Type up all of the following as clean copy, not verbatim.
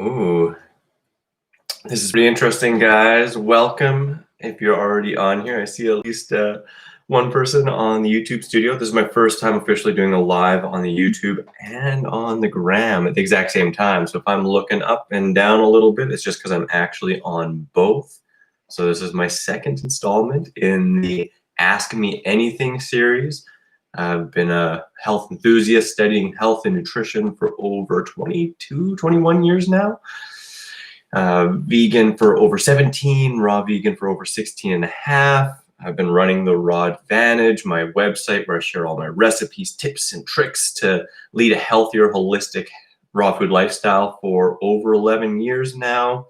Ooh, this is pretty interesting, guys. Welcome. If you're already on here, I see at least one person on the YouTube studio. This is my first time officially doing a live on the YouTube and on the gram at the exact same time. So if I'm looking up and down a little bit, it's just because I'm actually on both. So this is my second installment in the Ask Me Anything series. I've been a health enthusiast studying health and nutrition for over 22, 21 years now. Vegan for over 17, raw vegan for over 16 and a half. I've been running the Raw Advantage, my website where I share all my recipes, tips, and tricks to lead a healthier, holistic raw food lifestyle for over 11 years now.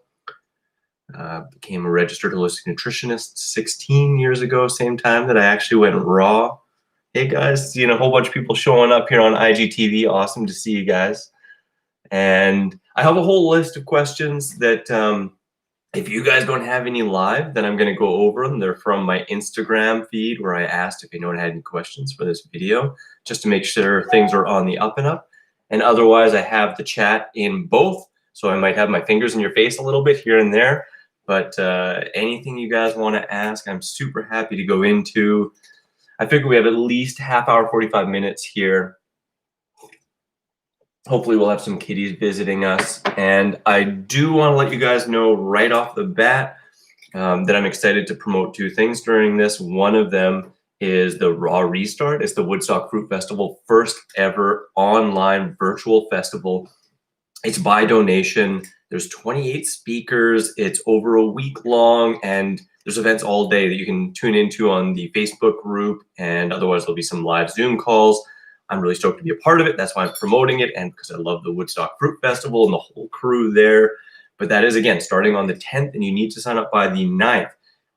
Became a registered holistic nutritionist 16 years ago, same time that I actually went raw. Hey guys, seeing a whole bunch of people showing up here on IGTV. Awesome to see you guys. And I have a whole list of questions that if you guys don't have any live, then I'm going to go over them. They're from my Instagram feed where I asked if anyone had any questions for this video, just to make sure things are on the up and up. And otherwise, I have the chat in both. So I might have my fingers in your face a little bit here and there. But anything you guys want to ask, I'm super happy to go into. I figure we have at least half hour, 45 minutes here. Hopefully we'll have some kitties visiting us. And I do want to let you guys know right off the bat that I'm excited to promote two things during this. One of them is the Raw Restart. It's the Woodstock Fruit Festival, first ever online virtual festival. It's by donation. There's 28 speakers. It's over a week long, and there's events all day that you can tune into on the Facebook group, and otherwise there'll be some live Zoom calls. I'm really stoked to be a part of it. That's why I'm promoting it, and because I love the Woodstock Fruit Festival and the whole crew there. But that is, again, starting on the 10th, and you need to sign up by the 9th.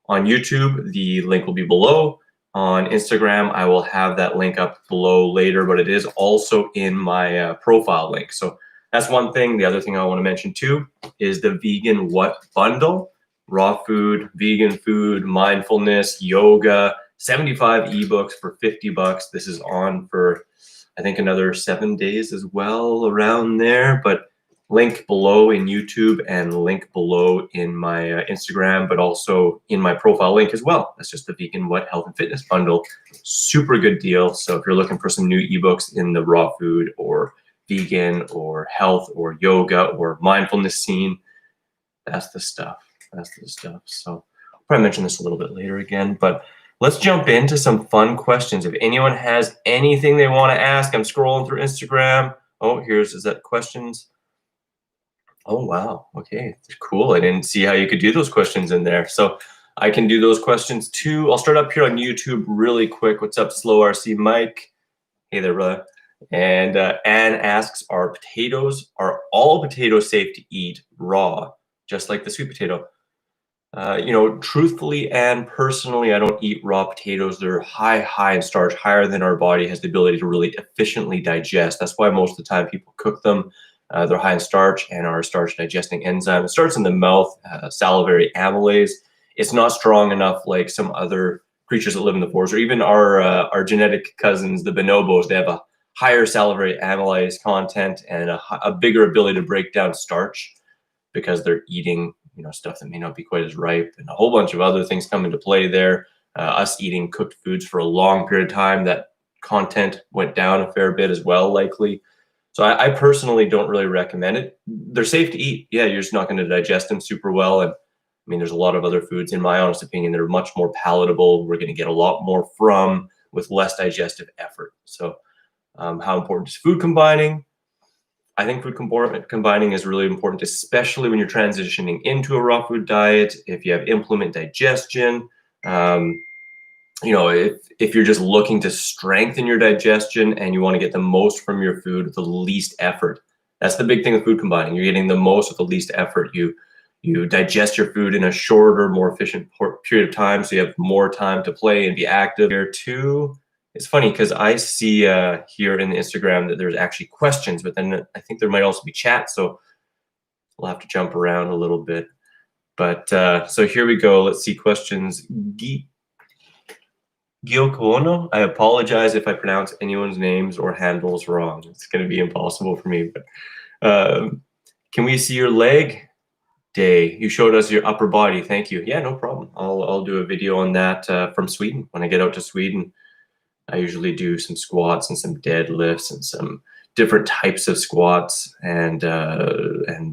On YouTube, the link will be below. On Instagram, I will have that link up below later, but it is also in my profile link. So that's one thing. The other thing I want to mention too is the Vegan What bundle. Raw food, vegan food, mindfulness, yoga, 75 ebooks for 50 bucks. This is on for, I think, another 7 days as well, around there. But link below in YouTube and link below in my Instagram, but also in my profile link as well. That's just the Vegan What Health and Fitness bundle. Super good deal. So if you're looking for some new ebooks in the raw food or vegan or health or yoga or mindfulness scene, that's the stuff. That's the stuff. So I'll probably mention this a little bit later again, but let's jump into some fun questions. If anyone has anything they want to ask, I'm scrolling through Instagram. Oh, is that questions? Oh, wow. Okay, cool. I didn't see how you could do those questions in there. So I can do those questions too. I'll start up here on YouTube really quick. What's up, Slow RC Mike? Hey there, brother. And Anne asks, are all potatoes safe to eat raw, just like the sweet potato? Truthfully and personally, I don't eat raw potatoes. They're high in starch, higher than our body has the ability to really efficiently digest. That's why most of the time people cook them. They're high in starch and are a starch digesting enzyme. It starts in the mouth, salivary amylase. It's not strong enough like some other creatures that live in the forest, or even our genetic cousins, the bonobos. They have a higher salivary amylase content and a bigger ability to break down starch because they're eating stuff that may not be quite as ripe, and a whole bunch of other things come into play there. Us eating cooked foods for a long period of time, that content went down a fair bit as well, likely. So I personally don't really recommend it. They're safe to eat. Yeah, you're just not going to digest them super well. And I mean, there's a lot of other foods, in my honest opinion, that are much more palatable. We're going to get a lot more from with less digestive effort. So how important is food combining? I think food combining is really important, especially when you're transitioning into a raw food diet. If you have implement digestion, if you're just looking to strengthen your digestion and you want to get the most from your food with the least effort, that's the big thing with food combining. You're getting the most with the least effort. You digest your food in a shorter, more efficient period of time, so you have more time to play and be active. Here too. It's funny because I see here in the Instagram that there's actually questions, but then I think there might also be chat. So we'll have to jump around a little bit. But so here we go. Let's see questions. Giocono, I apologize if I pronounce anyone's names or handles wrong. It's going to be impossible for me. But Can we see your leg day? You showed us your upper body. Thank you. Yeah, no problem. I'll do a video on that from Sweden. When I get out to Sweden, I usually do some squats and some deadlifts and some different types of squats and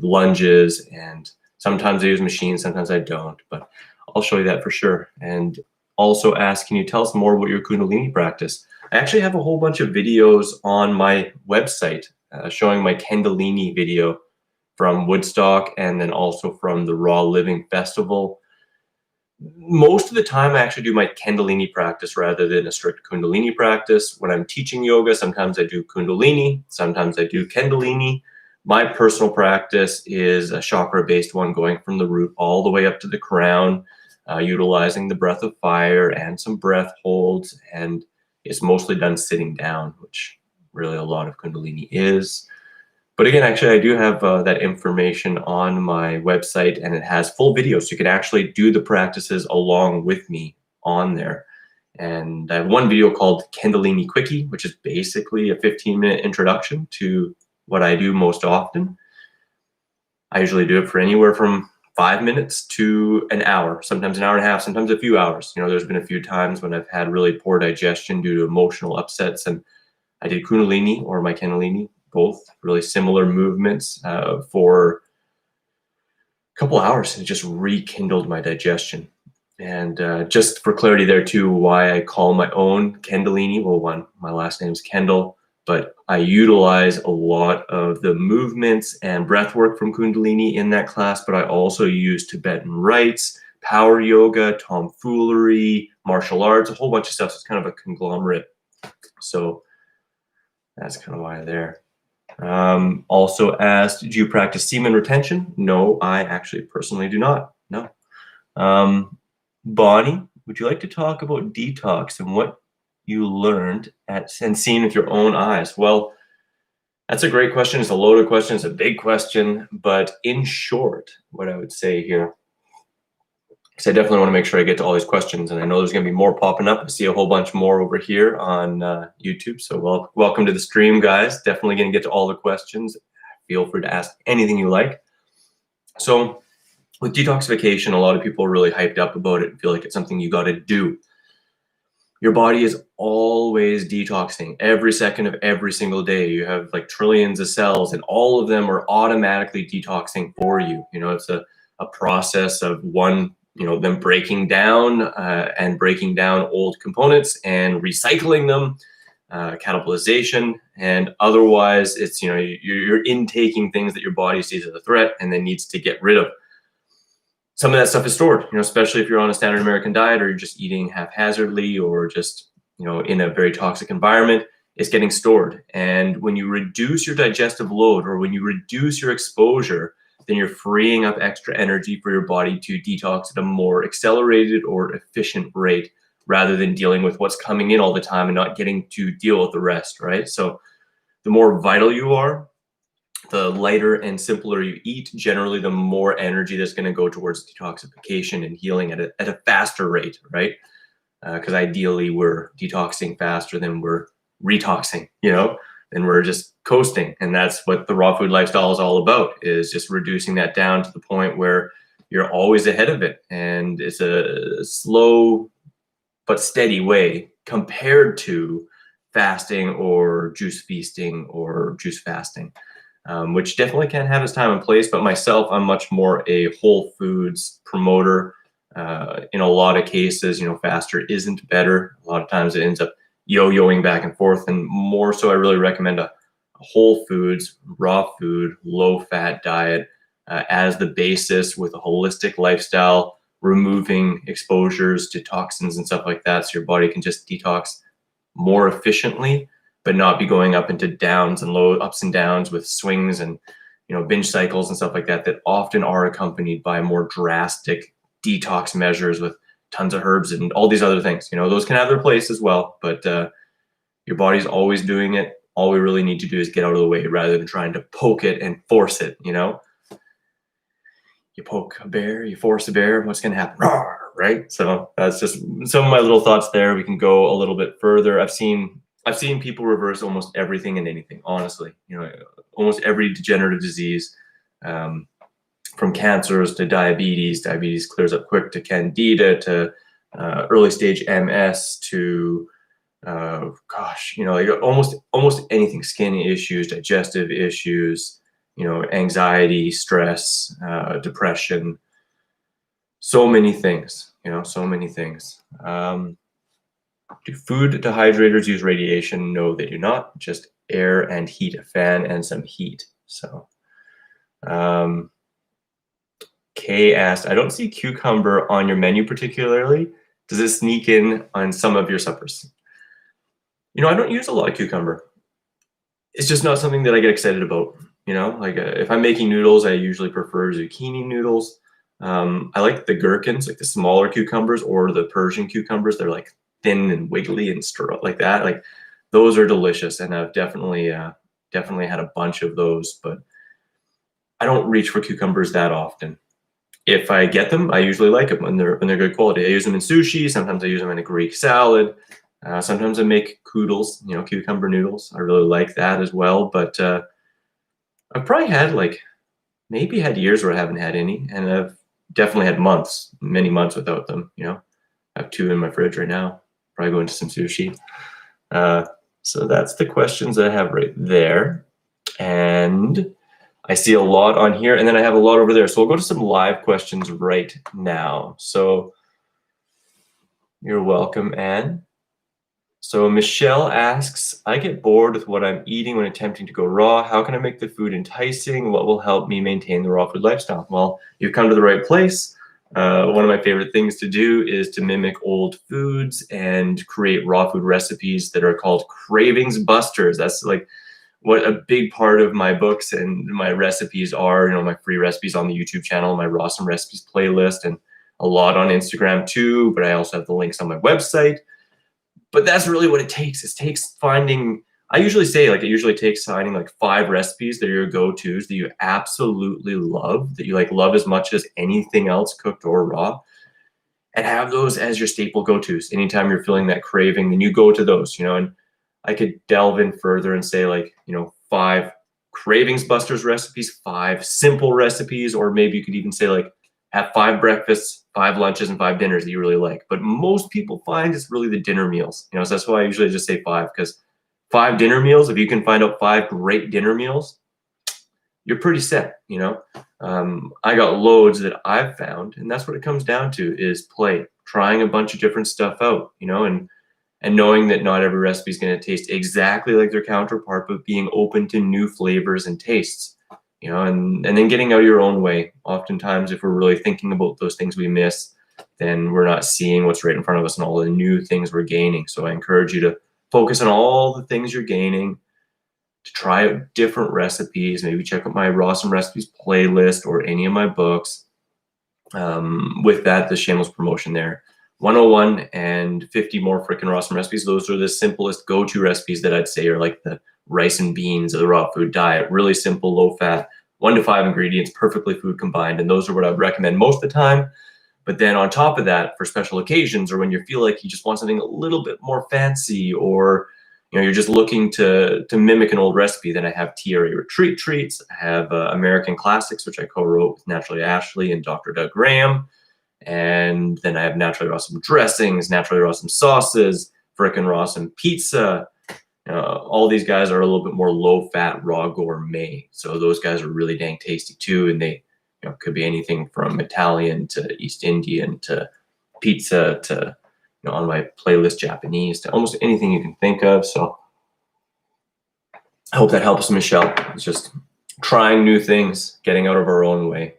lunges, and sometimes I use machines, sometimes I don't, but I'll show you that for sure. And also ask, can you tell us more about your Kundalini practice? I actually have a whole bunch of videos on my website showing my Kundalini video from Woodstock and then also from the Raw Living Festival. Most of the time, I actually do my Kundalini practice rather than a strict Kundalini practice. When I'm teaching yoga, sometimes I do Kundalini, sometimes I do Kundalini. My personal practice is a chakra-based one, going from the root all the way up to the crown, utilizing the breath of fire and some breath holds. And it's mostly done sitting down, which really a lot of Kundalini is. But again, actually, I do have that information on my website, and it has full videos. So you can actually do the practices along with me on there. And I have one video called Kundalini Quickie, which is basically a 15-minute introduction to what I do most often. I usually do it for anywhere from 5 minutes to an hour, sometimes an hour and a half, sometimes a few hours. You know, there's been a few times when I've had really poor digestion due to emotional upsets, and I did Kundalini or my Kundalini, both really similar movements for a couple hours, and it just rekindled my digestion. And just for clarity there too, why I call my own Kundalini, well, one, my last name's Kendall, but I utilize a lot of the movements and breath work from Kundalini in that class, but I also use Tibetan rites, power yoga, tomfoolery, martial arts, a whole bunch of stuff. So it's kind of a conglomerate. So that's kind of why there. Also asked, do you practice semen retention? No, I actually personally do not. No. Bonnie, would you like to talk about detox and what you learned and seen with your own eyes? Well, that's a great question. It's a loaded question. It's a big question. But in short, what I would say here, because I definitely want to make sure I get to all these questions, and I know there's going to be more popping up. I see a whole bunch more over here on YouTube. So welcome to the stream, guys. Definitely going to get to all the questions. Feel free to ask anything you like. So with detoxification, a lot of people are really hyped up about it and feel like it's something you got to do. Your body is always detoxing every second of every single day. You have like trillions of cells, and all of them are automatically detoxing for you. You know, it's a process of one, you know, them breaking down and breaking down old components and recycling them, catabolization, and otherwise it's, you know, you're intaking things that your body sees as a threat and then needs to get rid of. Some of that stuff is stored, you know, especially if you're on a standard American diet or you're just eating haphazardly or just, you know, in a very toxic environment, it's getting stored. And when you reduce your digestive load or when you reduce your exposure, then you're freeing up extra energy for your body to detox at a more accelerated or efficient rate rather than dealing with what's coming in all the time and not getting to deal with the rest, right? So the more vital you are, the lighter and simpler you eat, generally the more energy that's going to go towards detoxification and healing at a faster rate, right? Because ideally we're detoxing faster than we're retoxing, you know, and we're just coasting. And that's what the raw food lifestyle is all about, is just reducing that down to the point where you're always ahead of it. And it's a slow but steady way compared to fasting or juice feasting or juice fasting. Which definitely can have its time and place, but myself, I'm much more a whole foods promoter. In a lot of cases, you know, faster isn't better. A lot of times it ends up yo-yoing back and forth, and more so I really recommend a whole foods, raw food, low-fat diet as the basis with a holistic lifestyle, removing exposures to toxins and stuff like that so your body can just detox more efficiently, but not be going up into downs and low ups and downs with swings and, you know, binge cycles and stuff like that, that often are accompanied by more drastic detox measures with tons of herbs and all these other things. You know, those can have their place as well, but your body's always doing it. All we really need to do is get out of the way rather than trying to poke it and force it, you know? You poke a bear, you force a bear, what's going to happen? Rawr, right? So that's just some of my little thoughts there. We can go a little bit further. I've seen people reverse almost everything and anything, honestly. You know, almost every degenerative disease from cancers to diabetes. Diabetes clears up quick, to candida, to early stage MS, to gosh, you know, like almost anything, skin issues, digestive issues, you know, anxiety, stress, depression, so many things, you know, so many things. Do food dehydrators use radiation? No, they do not. Just air and heat, a fan and some heat. So, Kay asked, I don't see cucumber on your menu particularly. Does it sneak in on some of your suppers? You know, I don't use a lot of cucumber. It's just not something that I get excited about. You know, like if I'm making noodles, I usually prefer zucchini noodles. I like the gherkins, like the smaller cucumbers, or the Persian cucumbers. They're like thin and wiggly and stir up like that. Like those are delicious, and I've definitely had a bunch of those. But I don't reach for cucumbers that often. If I get them, I usually like them when they're good quality. I use them in sushi. Sometimes I use them in a Greek salad. Sometimes I make koodles, you know, cucumber noodles. I really like that as well. But I've probably had maybe had years where I haven't had any, and I've definitely had months, many months without them. You know, I have 2 in my fridge right now. Probably go into some sushi. So that's the questions I have right there, and I see a lot on here, and then I have a lot over there. So we'll go to some live questions right now. So you're welcome, Anne. So Michelle asks, I get bored with what I'm eating when attempting to go raw. How can I make the food enticing? What will help me maintain the raw food lifestyle? Well, you've come to the right place. One of my favorite things to do is to mimic old foods and create raw food recipes that are called cravings busters. That's like what a big part of my books and my recipes are. You know, my free recipes on the YouTube channel, my Rawesome Recipes playlist, and a lot on Instagram too. But I also have the links on my website. But that's really what it takes. It takes finding, I usually say, like, it usually takes finding like 5 recipes that are your go-tos that you absolutely love, that you like love as much as anything else, cooked or raw, and have those as your staple go-tos. Anytime you're feeling that craving, then you go to those, you know. And I could delve in further and say, like, you know, 5 cravings busters recipes, 5 simple recipes, or maybe you could even say, like, have 5 breakfasts, 5 lunches, and 5 dinners that you really like. But most people find it's really the dinner meals, you know. So that's why I usually just say 5, because 5 dinner meals, if you can find out 5 great dinner meals, you're pretty set, you know. I got loads that I've found, and that's what it comes down to, is play, trying a bunch of different stuff out, you know, and knowing that not every recipe is going to taste exactly like their counterpart, but being open to new flavors and tastes, you know, and then getting out of your own way. Oftentimes, if we're really thinking about those things we miss, then we're not seeing what's right in front of us and all the new things we're gaining. So I encourage you to focus on all the things you're gaining, to try out different recipes. Maybe check out my Rawesome Recipes playlist or any of my books. With that, the shameless promotion there. 101 and 50 more freaking Rawesome recipes. Those are the simplest go-to recipes that I'd say are like the rice and beans of the raw food diet. Really simple, low fat, 1 to 5 ingredients, perfectly food combined. And those are what I would recommend most of the time. But then on top of that, for special occasions, or when you feel like you just want something a little bit more fancy, or you know, you're just looking to mimic an old recipe, then I have TRA Retreat Treats. I have American Classics, which I co-wrote with Naturally Ashley and Dr. Doug Graham. And then I have Naturally Rawesome dressings, Naturally Rawesome sauces, frickin' Rawesome pizza. All these guys are a little bit more low-fat, raw gourmet. So those guys are really dang tasty too. And they, you know, could be anything from Italian to East Indian to pizza to, you know, on my playlist, Japanese, to almost anything you can think of. So I hope that helps, Michelle. It's just trying new things, getting out of our own way.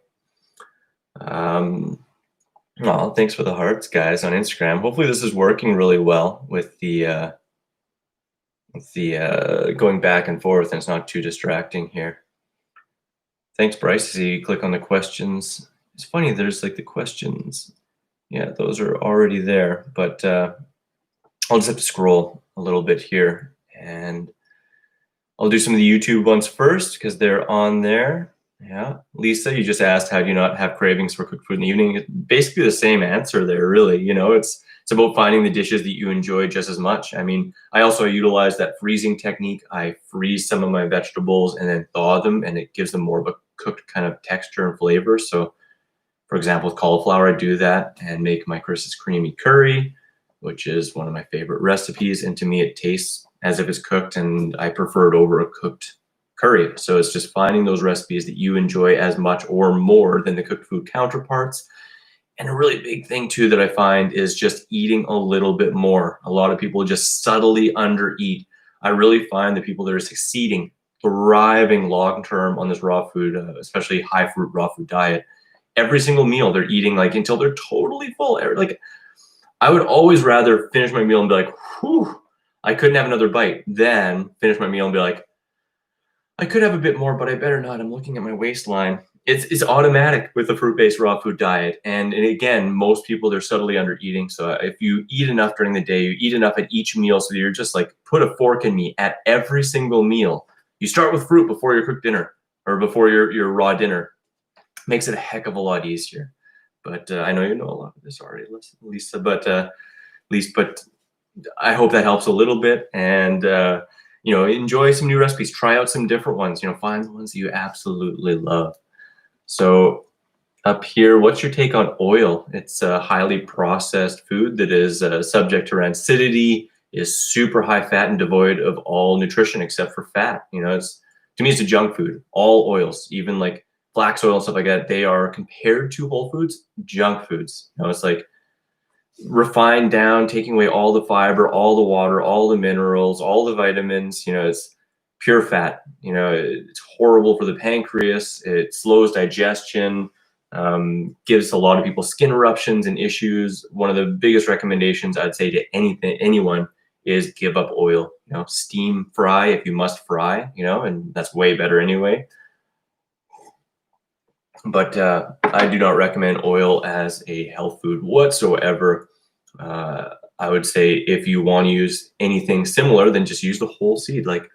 Well, thanks for the hearts, guys, on Instagram. Hopefully this is working really well with the going back and forth, and it's not too distracting here. Thanks, Bryce. I see you click on the questions. It's funny, there's like the questions. Yeah, those are already there, but I'll just have to scroll a little bit here, and I'll do some of the YouTube ones first because they're on there. Yeah, Lisa, you just asked, how do you not have cravings for cooked food in the evening? It's basically the same answer there, really. You know, it's it's about finding the dishes that you enjoy just as much. I mean, I also utilize that freezing technique. I freeze some of my vegetables and then thaw them, and it gives them more of a cooked kind of texture and flavor. So for example, with cauliflower, I do that and make my Chris's creamy curry, which is one of my favorite recipes. And to me, it tastes as if it's cooked, and I prefer it over a cooked curry. So it's just finding those recipes that you enjoy as much or more than the cooked food counterparts. And a really big thing too that I find is just eating a little bit more. A lot of people just subtly undereat. I really find the people that are succeeding, thriving long-term on this raw food, especially high fruit raw food diet, every single meal they're eating like until they're totally full. Like I would always rather finish my meal and be like, whew, I couldn't have another bite, than finish my meal and be like, I could have a bit more, but I better not. I'm looking at my waistline. It's automatic with the fruit-based raw food diet. And again, most people, they're subtly under eating. So if you eat enough during the day, you eat enough at each meal, so that you're just like, put a fork in me at every single meal. You start with fruit before your cooked dinner or before your raw dinner. Makes it a heck of a lot easier. But I know you know a lot of this already, Lisa, but I hope that helps a little bit. And you know, enjoy some new recipes, try out some different ones, you know, find the ones that you absolutely love. So up here, what's your take on oil? It's a highly processed food that is subject to rancidity, is super high fat and devoid of all nutrition except for fat. You know, to me, it's a junk food. All oils, even like flax oil and stuff like that, they are, compared to whole foods, junk foods. You know, it's like refined down, taking away all the fiber, all the water, all the minerals, all the vitamins. You know, it's pure fat. You know, it's horrible for the pancreas. It slows digestion, gives a lot of people skin eruptions and issues. One of the biggest recommendations I'd say to anyone is give up oil. You know, steam fry if you must fry, you know, and that's way better anyway. But I do not recommend oil as a health food whatsoever. I would say if you want to use anything similar, then just use the whole seed. Like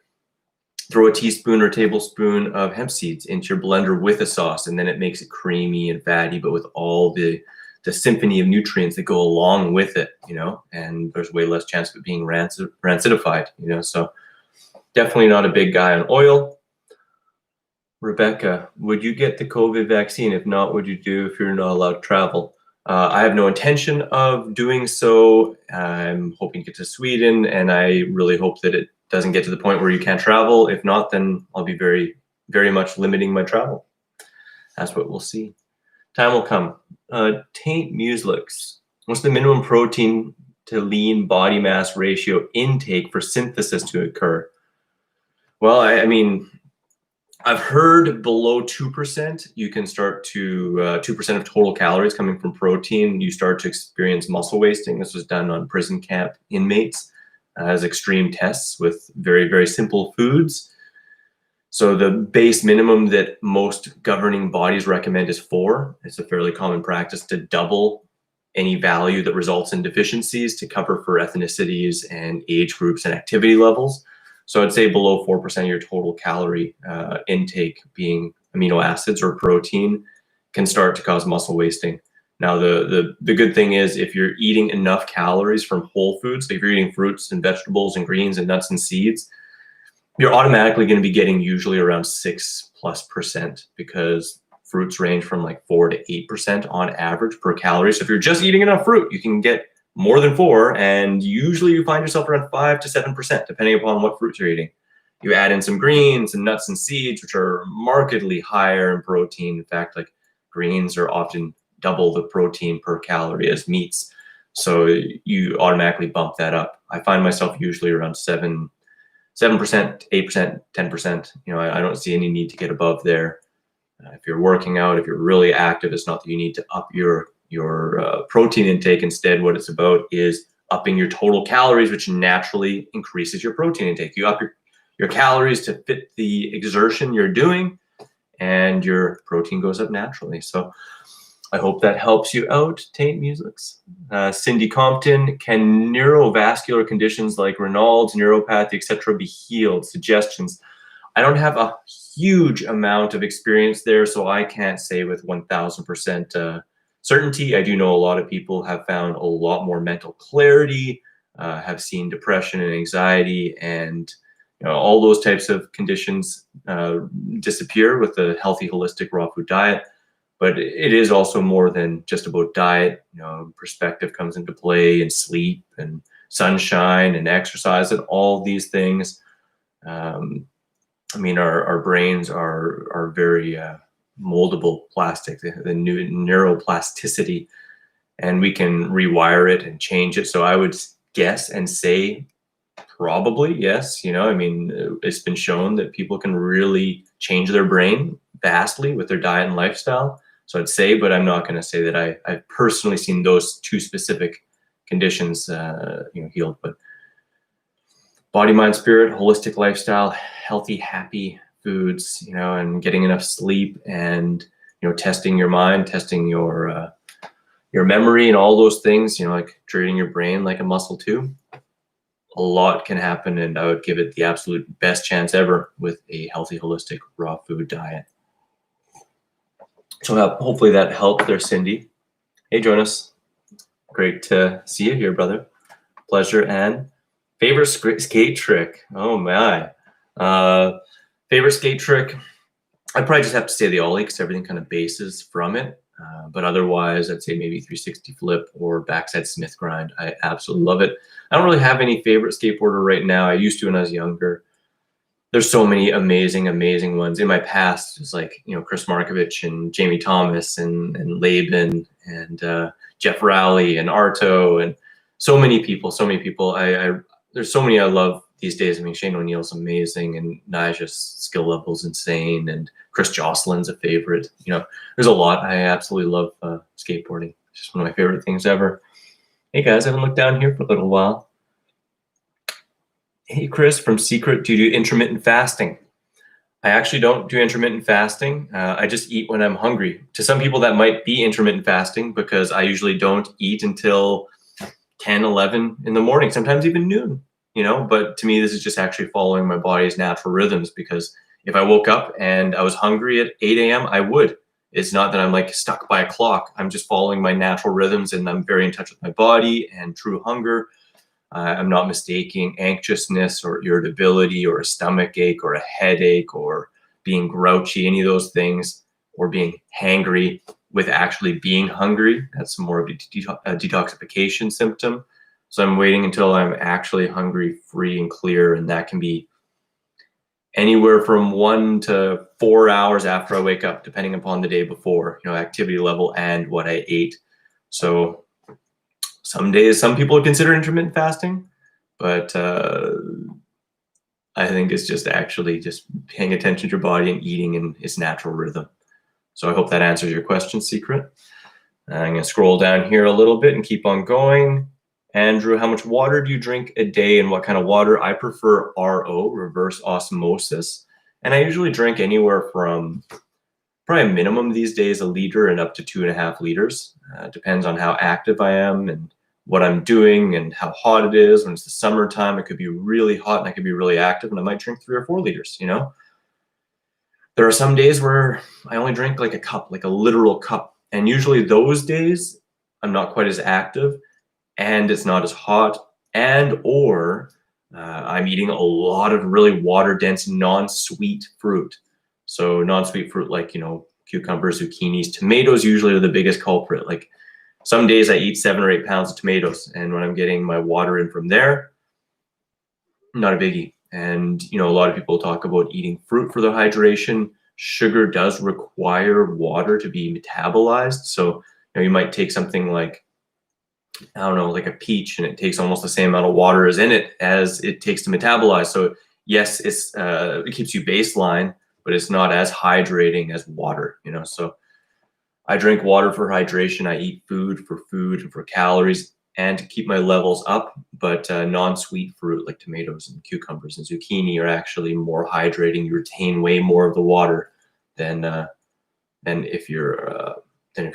throw a teaspoon or tablespoon of hemp seeds into your blender with a sauce, and then it makes it creamy and fatty, but with all the symphony of nutrients that go along with it, you know, and there's way less chance of it being rancidified, you know. So definitely not a big guy on oil. Rebecca, would you get the COVID vaccine? If not, what would you do if you're not allowed to travel? I have no intention of doing so. I'm hoping to get to Sweden, and I really hope that it doesn't get to the point where you can't travel. If not, then I'll be very, very much limiting my travel. That's what we'll see. Time will come. Taint Muslix. What's the minimum protein to lean body mass ratio intake for synthesis to occur? Well, I mean, I've heard below 2%, you can start to 2% of total calories coming from protein. You start to experience muscle wasting. This was done on prison camp inmates as extreme tests with very, very simple foods. So the base minimum that most governing bodies recommend is 4. It's a fairly common practice to double any value that results in deficiencies to cover for ethnicities and age groups and activity levels. So I'd say below 4% of your total calorie intake being amino acids or protein can start to cause muscle wasting. Now, the good thing is if you're eating enough calories from whole foods, so if you're eating fruits and vegetables and greens and nuts and seeds, you're automatically going to be getting usually around 6+%, because fruits range from like 4 to 8% on average per calorie. So if you're just eating enough fruit, you can get more than 4, and usually you find yourself around 5 to 7%, depending upon what fruits you're eating. You add in some greens and nuts and seeds, which are markedly higher in protein. In fact, like greens are often double the protein per calorie as meats. So you automatically bump that up. I find myself usually around 7%, 8%, 10%. You know, I don't see any need to get above there. If you're working out, if you're really active, it's not that you need to up your protein intake. Instead, what it's about is upping your total calories, which naturally increases your protein intake. You up your calories to fit the exertion you're doing, and your protein goes up naturally. So I hope that helps you out, Taint Muslix. Cindy Compton, can neurovascular conditions like Raynaud's, neuropathy, etc. be healed? Suggestions. I don't have a huge amount of experience there, so I can't say with 1000% certainty. I do know a lot of people have found a lot more mental clarity, have seen depression and anxiety and all those types of conditions disappear with a healthy, holistic raw food diet. But it is also more than just about diet. Perspective comes into play, and sleep and sunshine and exercise and all these things. I mean, our brains are very moldable plastic, the new neuroplasticity, and we can rewire it and change it. So I would guess and say probably yes. I mean, it's been shown that people can really change their brain vastly with their diet and lifestyle. So I'd say, but I'm not going to say that I've personally seen those two specific conditions healed. But body, mind, spirit, holistic lifestyle, healthy, happy foods, and getting enough sleep, and testing your mind, testing your memory, and all those things. Like treating your brain like a muscle too. A lot can happen, and I would give it the absolute best chance ever with a healthy, holistic, raw food diet. So hopefully that helped there, Cindy. Hey, Jonas. Great to see you here, brother. Pleasure. And favorite skate trick? Oh, my. Favorite skate trick? I'd probably just have to say the ollie because everything kind of bases from it. But otherwise, I'd say maybe 360 flip or backside Smith grind. I absolutely love it. I don't really have any favorite skateboarder right now. I used to when I was younger. There's so many amazing ones. In my past, it's like, Chris Markovich and Jamie Thomas and Laban and Jeff Rowley and Arto and so many people. There's so many I love these days. I mean, Shane O'Neill's amazing, and Nigel's skill level's insane, and Chris Jocelyn's a favorite. There's a lot. I absolutely love skateboarding. It's just one of my favorite things ever. Hey guys, I haven't looked down here for a little while. Hey Chris from Secret, do you do intermittent fasting? I actually don't do intermittent fasting. I just eat when I'm hungry. To some people that might be intermittent fasting because I usually don't eat until 10, 11 in the morning, sometimes even noon, but to me, this is just actually following my body's natural rhythms, because if I woke up and I was hungry at 8 a.m., I would. It's not that I'm like stuck by a clock. I'm just following my natural rhythms, and I'm very in touch with my body and true hunger. I'm not mistaking anxiousness or irritability or a stomach ache or a headache or being grouchy, any of those things, or being hangry with actually being hungry. That's more of a detoxification symptom. So I'm waiting until I'm actually hungry, free, and clear, and that can be anywhere from 1 to 4 hours after I wake up, depending upon the day before, activity level and what I ate. So some days, some people consider intermittent fasting, but I think it's just actually just paying attention to your body and eating in its natural rhythm. So I hope that answers your question, Secret. I'm going to scroll down here a little bit and keep on going. Andrew, how much water do you drink a day, and what kind of water? I prefer RO, reverse osmosis. And I usually drink anywhere from probably a minimum these days, 1 liter and up to 2.5 liters. Depends on how active I am and what I'm doing and how hot it is. When it's the summertime, it could be really hot and I could be really active, and I might drink 3 or 4 liters, There are some days where I only drink like a cup, like a literal cup. And usually those days, I'm not quite as active, and it's not as hot, or I'm eating a lot of really water-dense, non-sweet fruit. So non-sweet fruit like, cucumbers, zucchinis, tomatoes usually are the biggest culprit. Like some days I eat 7 or 8 pounds of tomatoes, and when I'm getting my water in from there, not a biggie. And, a lot of people talk about eating fruit for their hydration. Sugar does require water to be metabolized. So, you might take something like, I don't know, like a peach, and it takes almost the same amount of water as it takes to metabolize. So yes, it keeps you baseline, but it's not as hydrating as water, So I drink water for hydration. I eat food and for calories and to keep my levels up. But non-sweet fruit like tomatoes and cucumbers and zucchini are actually more hydrating. You retain way more of the water than if you're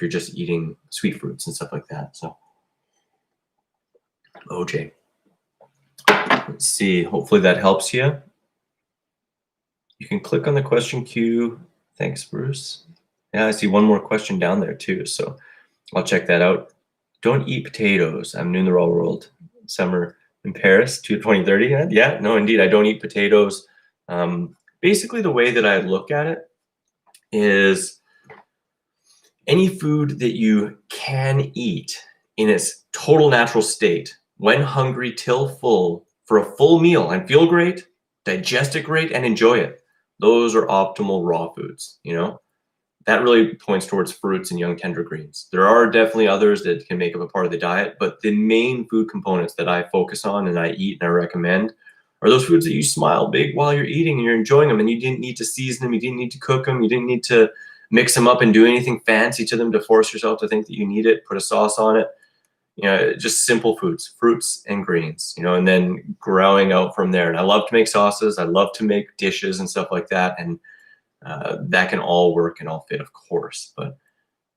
just eating sweet fruits and stuff like that. So. OJ. Let's see. Hopefully that helps you. You can click on the question queue. Thanks, Bruce. Yeah, I see one more question down there too. So I'll check that out. Don't eat potatoes. I'm new in the raw world. Summer in Paris, 2030. Yeah, no, indeed, I don't eat potatoes. Basically, the way that I look at it is any food that you can eat in its total natural state, when hungry till full, for a full meal and feel great, digest it great, and enjoy it. Those are optimal raw foods, you know? That really points towards fruits and young tender greens. There are definitely others that can make up a part of the diet, but the main food components that I focus on and I eat and I recommend are those foods that you smile big while you're eating and you're enjoying them, and you didn't need to season them, you didn't need to cook them, you didn't need to mix them up and do anything fancy to them to force yourself to think that you need it, put a sauce on it. You know, just simple foods, fruits and greens, you know, and then growing out from there. And I love to make sauces, I love to make dishes and stuff like that, and that can all work and all fit, of course. But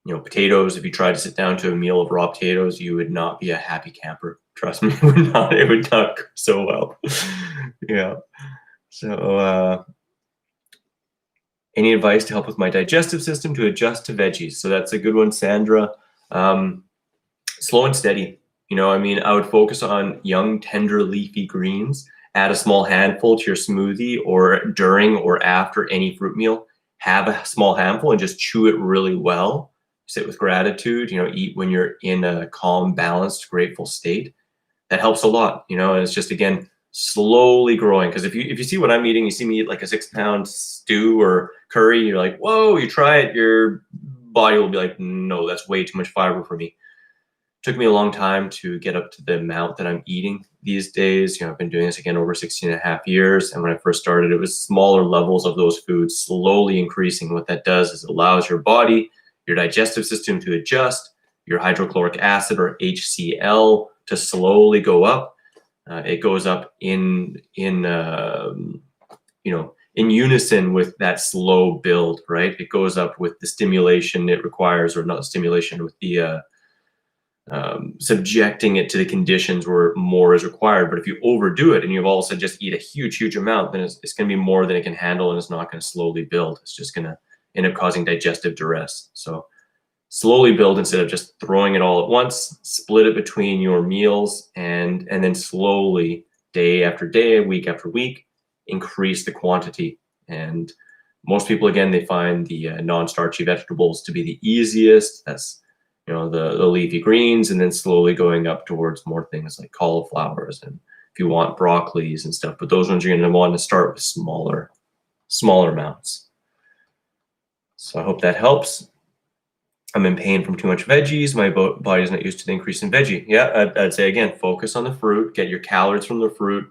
you know, potatoes, if you tried to sit down to a meal of raw potatoes, you would not be a happy camper. Trust me, it would not go so well. Yeah. So any advice to help with my digestive system to adjust to veggies? So that's a good one, Sandra. Slow and steady. You know, I mean, I would focus on young, tender, leafy greens. Add a small handful to your smoothie, or during or after any fruit meal. Have a small handful and just chew it really well. Sit with gratitude, you know, eat when you're in a calm, balanced, grateful state. That helps a lot, you know, and it's just, again, slowly growing. Because if you see what I'm eating, you see me eat like a 6-pound stew or curry, you're like, whoa, you try it, your body will be like, no, that's way too much fiber for me. Took me a long time to get up to the amount that I'm eating these days. You know, I've been doing this again over 16 and a half years. And when I first started, it was smaller levels of those foods, slowly increasing. What that does is it allows your body, your digestive system to adjust, your hydrochloric acid, or HCl, to slowly go up. It goes up in unison with that slow build, right? It goes up with the stimulation it requires, or not stimulation, with the subjecting it to the conditions where more is required. But if you overdo it and you also just eat a huge amount, then it's going to be more than it can handle, and it's not going to slowly build. It's just going to end up causing digestive duress. So slowly build instead of just throwing it all at once. Split it between your meals, and then slowly, day after day, week after week, increase the quantity. And most people, again, they find the non-starchy vegetables to be the easiest. That's, you know, the leafy greens, and then slowly going up towards more things like cauliflowers, and if you want, broccolis and stuff. But those ones you're going to want to start with smaller amounts. So I hope that helps. I'm in pain from too much veggies. My body's not used to the increase in veggie. Yeah, I'd say, again, focus on the fruit, get your calories from the fruit,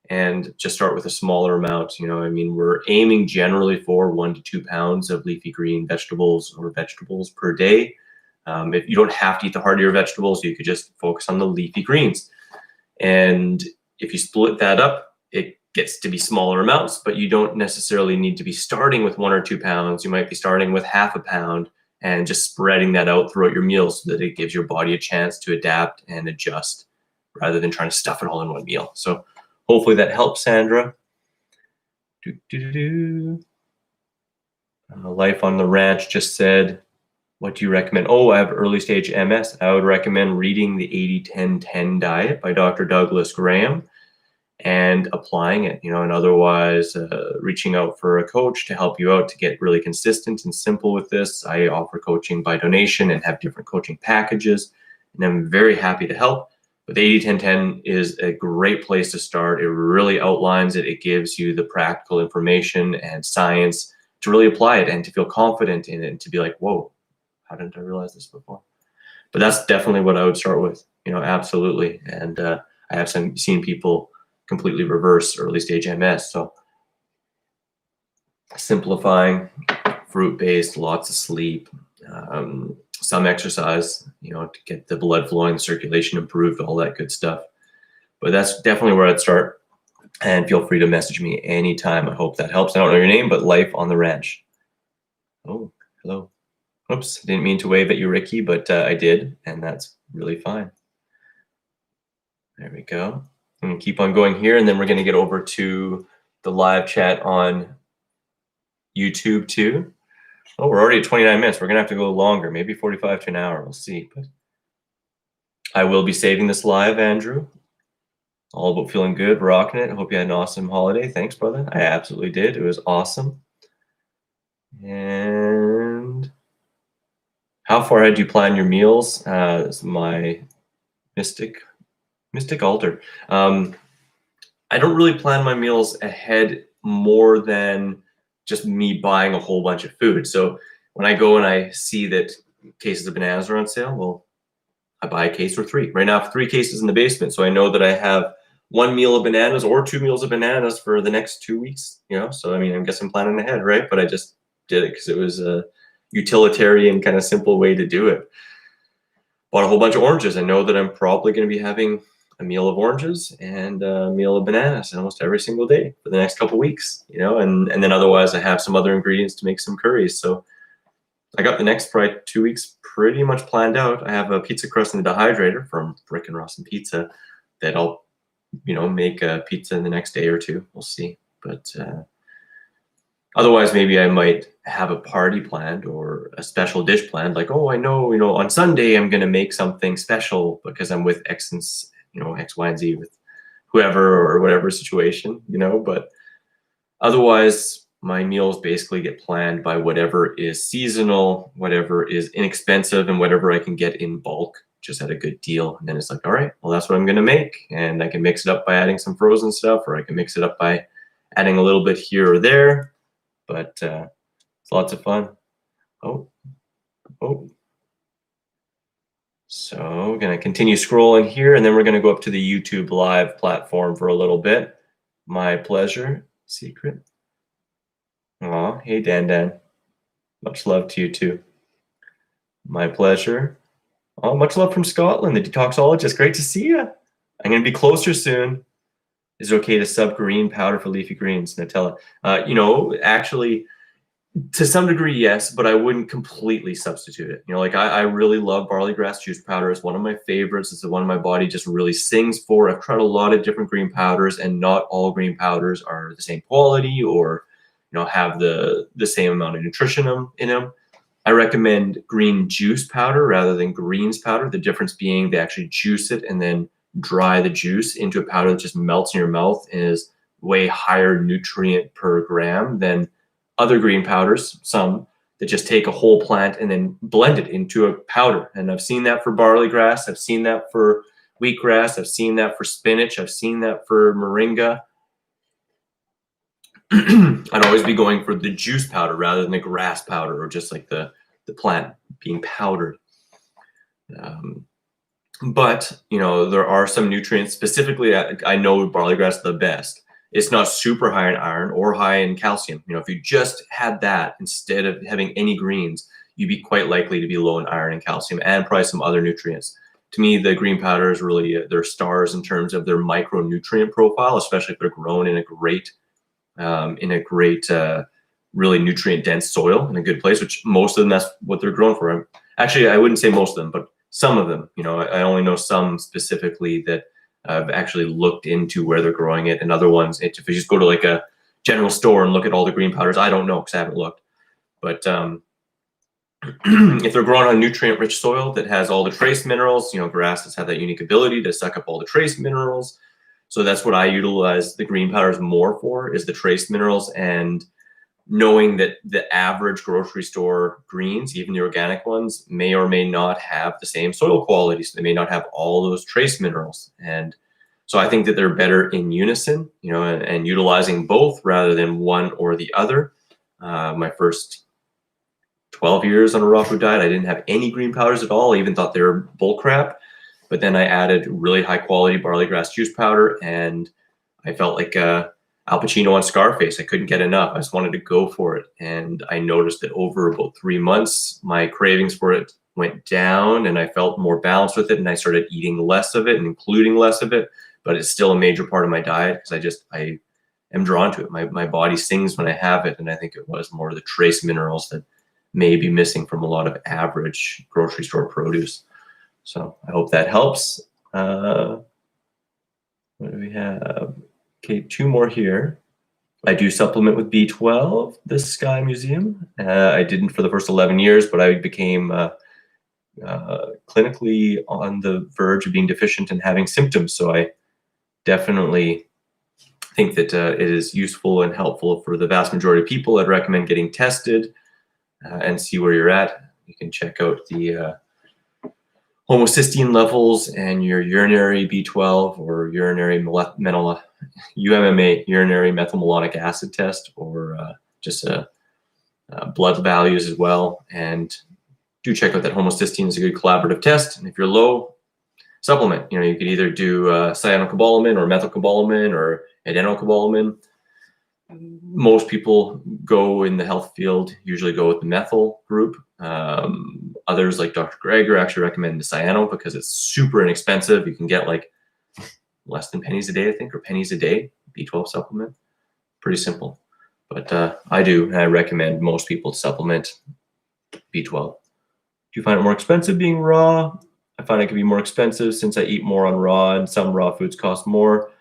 and just start with a smaller amount. You know, I mean, we're aiming generally for 1 to 2 pounds of leafy green vegetables per day. If you don't have to eat the heartier vegetables, you could just focus on the leafy greens. And if you split that up, it gets to be smaller amounts, but you don't necessarily need to be starting with 1 or 2 pounds. You might be starting with half a pound and just spreading that out throughout your meals, so that it gives your body a chance to adapt and adjust, rather than trying to stuff it all in one meal. So hopefully that helps, Sandra. Life on the Ranch just said, what do you recommend? Oh, I have early stage MS. I would recommend reading the 80-10-10 diet by Dr. Douglas Graham and applying it, you know, and otherwise reaching out for a coach to help you out to get really consistent and simple with this. I offer coaching by donation and have different coaching packages, and I'm very happy to help. But the 80-10-10 is a great place to start. It really outlines it. It gives you the practical information and science to really apply it and to feel confident in it, and to be like, whoa, how didn't I realize this before? But that's definitely what I would start with, you know, absolutely. And I have seen people completely reverse early stage MS. So simplifying, fruit-based, lots of sleep, some exercise, you know, to get the blood flowing, circulation improved, all that good stuff. But that's definitely where I'd start. And feel free to message me anytime. I hope that helps. I don't know your name, but Life on the Ranch. Oh, hello. Oops, didn't mean to wave at you, Ricky, but I did, and that's really fine. There we go. I'm going to keep on going here, and then we're going to get over to the live chat on YouTube too. Oh, we're already at 29 minutes. We're going to have to go longer, maybe 45 to an hour. We'll see. But I will be saving this live, Andrew. All about feeling good, rocking it. I hope you had an awesome holiday. Thanks, brother. I absolutely did. It was awesome. And how far ahead do you plan your meals? It's my mystic altar. I don't really plan my meals ahead more than just me buying a whole bunch of food. So when I go and I see that cases of bananas are on sale, well, I buy a case or 3. Right now, I have 3 cases in the basement, so I know that I have 1 meal of bananas or 2 meals of bananas for the next 2 weeks. So I mean, I guess I'm planning ahead, right? But I just did it because it was a utilitarian kind of simple way to do it. Bought a whole bunch of oranges. I know that I'm probably going to be having a meal of oranges and a meal of bananas almost every single day for the next couple weeks, and then otherwise I have some other ingredients to make some curries. So I got the next probably 2 weeks pretty much planned out. I have a pizza crust in the dehydrator from Rick and Ross and Pizza that I'll, make a pizza in the next day or 2. We'll see. But otherwise, maybe I might have a party planned or a special dish planned. Like, oh, I know, on Sunday I'm going to make something special because I'm with X and, X, Y, and Z with whoever or whatever situation, But otherwise, my meals basically get planned by whatever is seasonal, whatever is inexpensive, and whatever I can get in bulk just at a good deal. And then it's like, all right, well, that's what I'm going to make. And I can mix it up by adding some frozen stuff, or I can mix it up by adding a little bit here or there. But it's lots of fun. Oh. So we're going to continue scrolling here, and then we're going to go up to the YouTube live platform for a little bit. My pleasure. Secret. Aw, hey, Dan. Much love to you, too. My pleasure. Oh, much love from Scotland, the detoxologist. Great to see you. I'm going to be closer soon. Is it okay to sub green powder for leafy greens, Nutella? Actually, to some degree, yes, but I wouldn't completely substitute it. I really love barley grass juice powder. It's one of my favorites. It's the one my body just really sings for. I've tried a lot of different green powders, and not all green powders are the same quality or have the same amount of nutrition in them. I recommend green juice powder rather than greens powder. The difference being they actually juice it and then dry the juice into a powder that just melts in your mouth and is way higher nutrient per gram than other green powders, some that just take a whole plant and then blend it into a powder. And I've seen that for barley grass. I've seen that for wheatgrass. I've seen that for spinach. I've seen that for moringa. I'd always be going for the juice powder rather than the grass powder or just like the plant being powdered. But, there are some nutrients specifically. I know barley grass is the best. It's not super high in iron or high in calcium. If you just had that instead of having any greens, you'd be quite likely to be low in iron and calcium and probably some other nutrients. To me, the green powder is really their stars in terms of their micronutrient profile, especially if they're grown in a great, really nutrient dense soil in a good place, which most of them, that's what they're grown for. Actually, I wouldn't say most of them, but some of them. I only know some specifically that I've actually looked into where they're growing it, and other ones, if you just go to like a general store and look at all the green powders, I don't know because I haven't looked. But if they're grown on nutrient-rich soil that has all the trace minerals, grasses have that unique ability to suck up all the trace minerals. So that's what I utilize the green powders more for, is the trace minerals, and knowing that the average grocery store greens, even the organic ones, may or may not have the same soil quality. So they may not have all those trace minerals. And so I think that they're better in unison, and utilizing both rather than one or the other. My first 12 years on a raw food diet, I didn't have any green powders at all. I even thought they were bull crap. But then I added really high quality barley grass juice powder, and I felt like Al Pacino on Scarface. I couldn't get enough. I just wanted to go for it. And I noticed that over about 3 months, my cravings for it went down and I felt more balanced with it. And I started eating less of it and including less of it, but it's still a major part of my diet because I am drawn to it. My body sings when I have it. And I think it was more of the trace minerals that may be missing from a lot of average grocery store produce. So I hope that helps. What do we have? Okay, 2 more here. I do supplement with B12, the Sky Museum. I didn't for the first 11 years, but I became clinically on the verge of being deficient and having symptoms. So I definitely think that it is useful and helpful for the vast majority of people. I'd recommend getting tested and see where you're at. You can check out the homocysteine levels and your urinary B12 or urinary UMMA, urinary methylmalonic acid test, or just blood values as well. And do check out that homocysteine is a good collaborative test. And if you're low, supplement. You know, you could either do cyanocobalamin or methylcobalamin or adenocobalamin. Most people go in the health field, usually go with the methyl group. Others like Dr. Greger actually recommend the cyano because it's super inexpensive. You can get like less than pennies a day, I think, or pennies a day, B12 supplement. Pretty simple. But I do, and I recommend most people supplement B12. Do you find it more expensive being raw? I find it can be more expensive since I eat more on raw, and some raw foods cost more.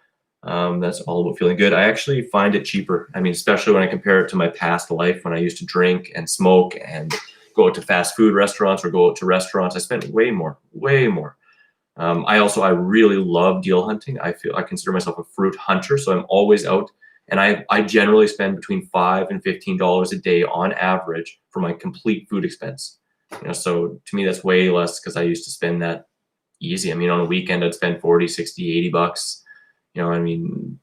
That's all about feeling good. I actually find it cheaper. I mean, especially when I compare it to my past life when I used to drink and smoke and go out to fast food restaurants or go out to restaurants. I spent way more. I really love deal hunting. I consider myself a fruit hunter, so I'm always out, and I generally spend between $5 and $15 a day on average for my complete food expense. You know, so to me that's way less because I used to spend that easy. I mean, on a weekend I'd spend 40, 60, 80 bucks. You know, I mean,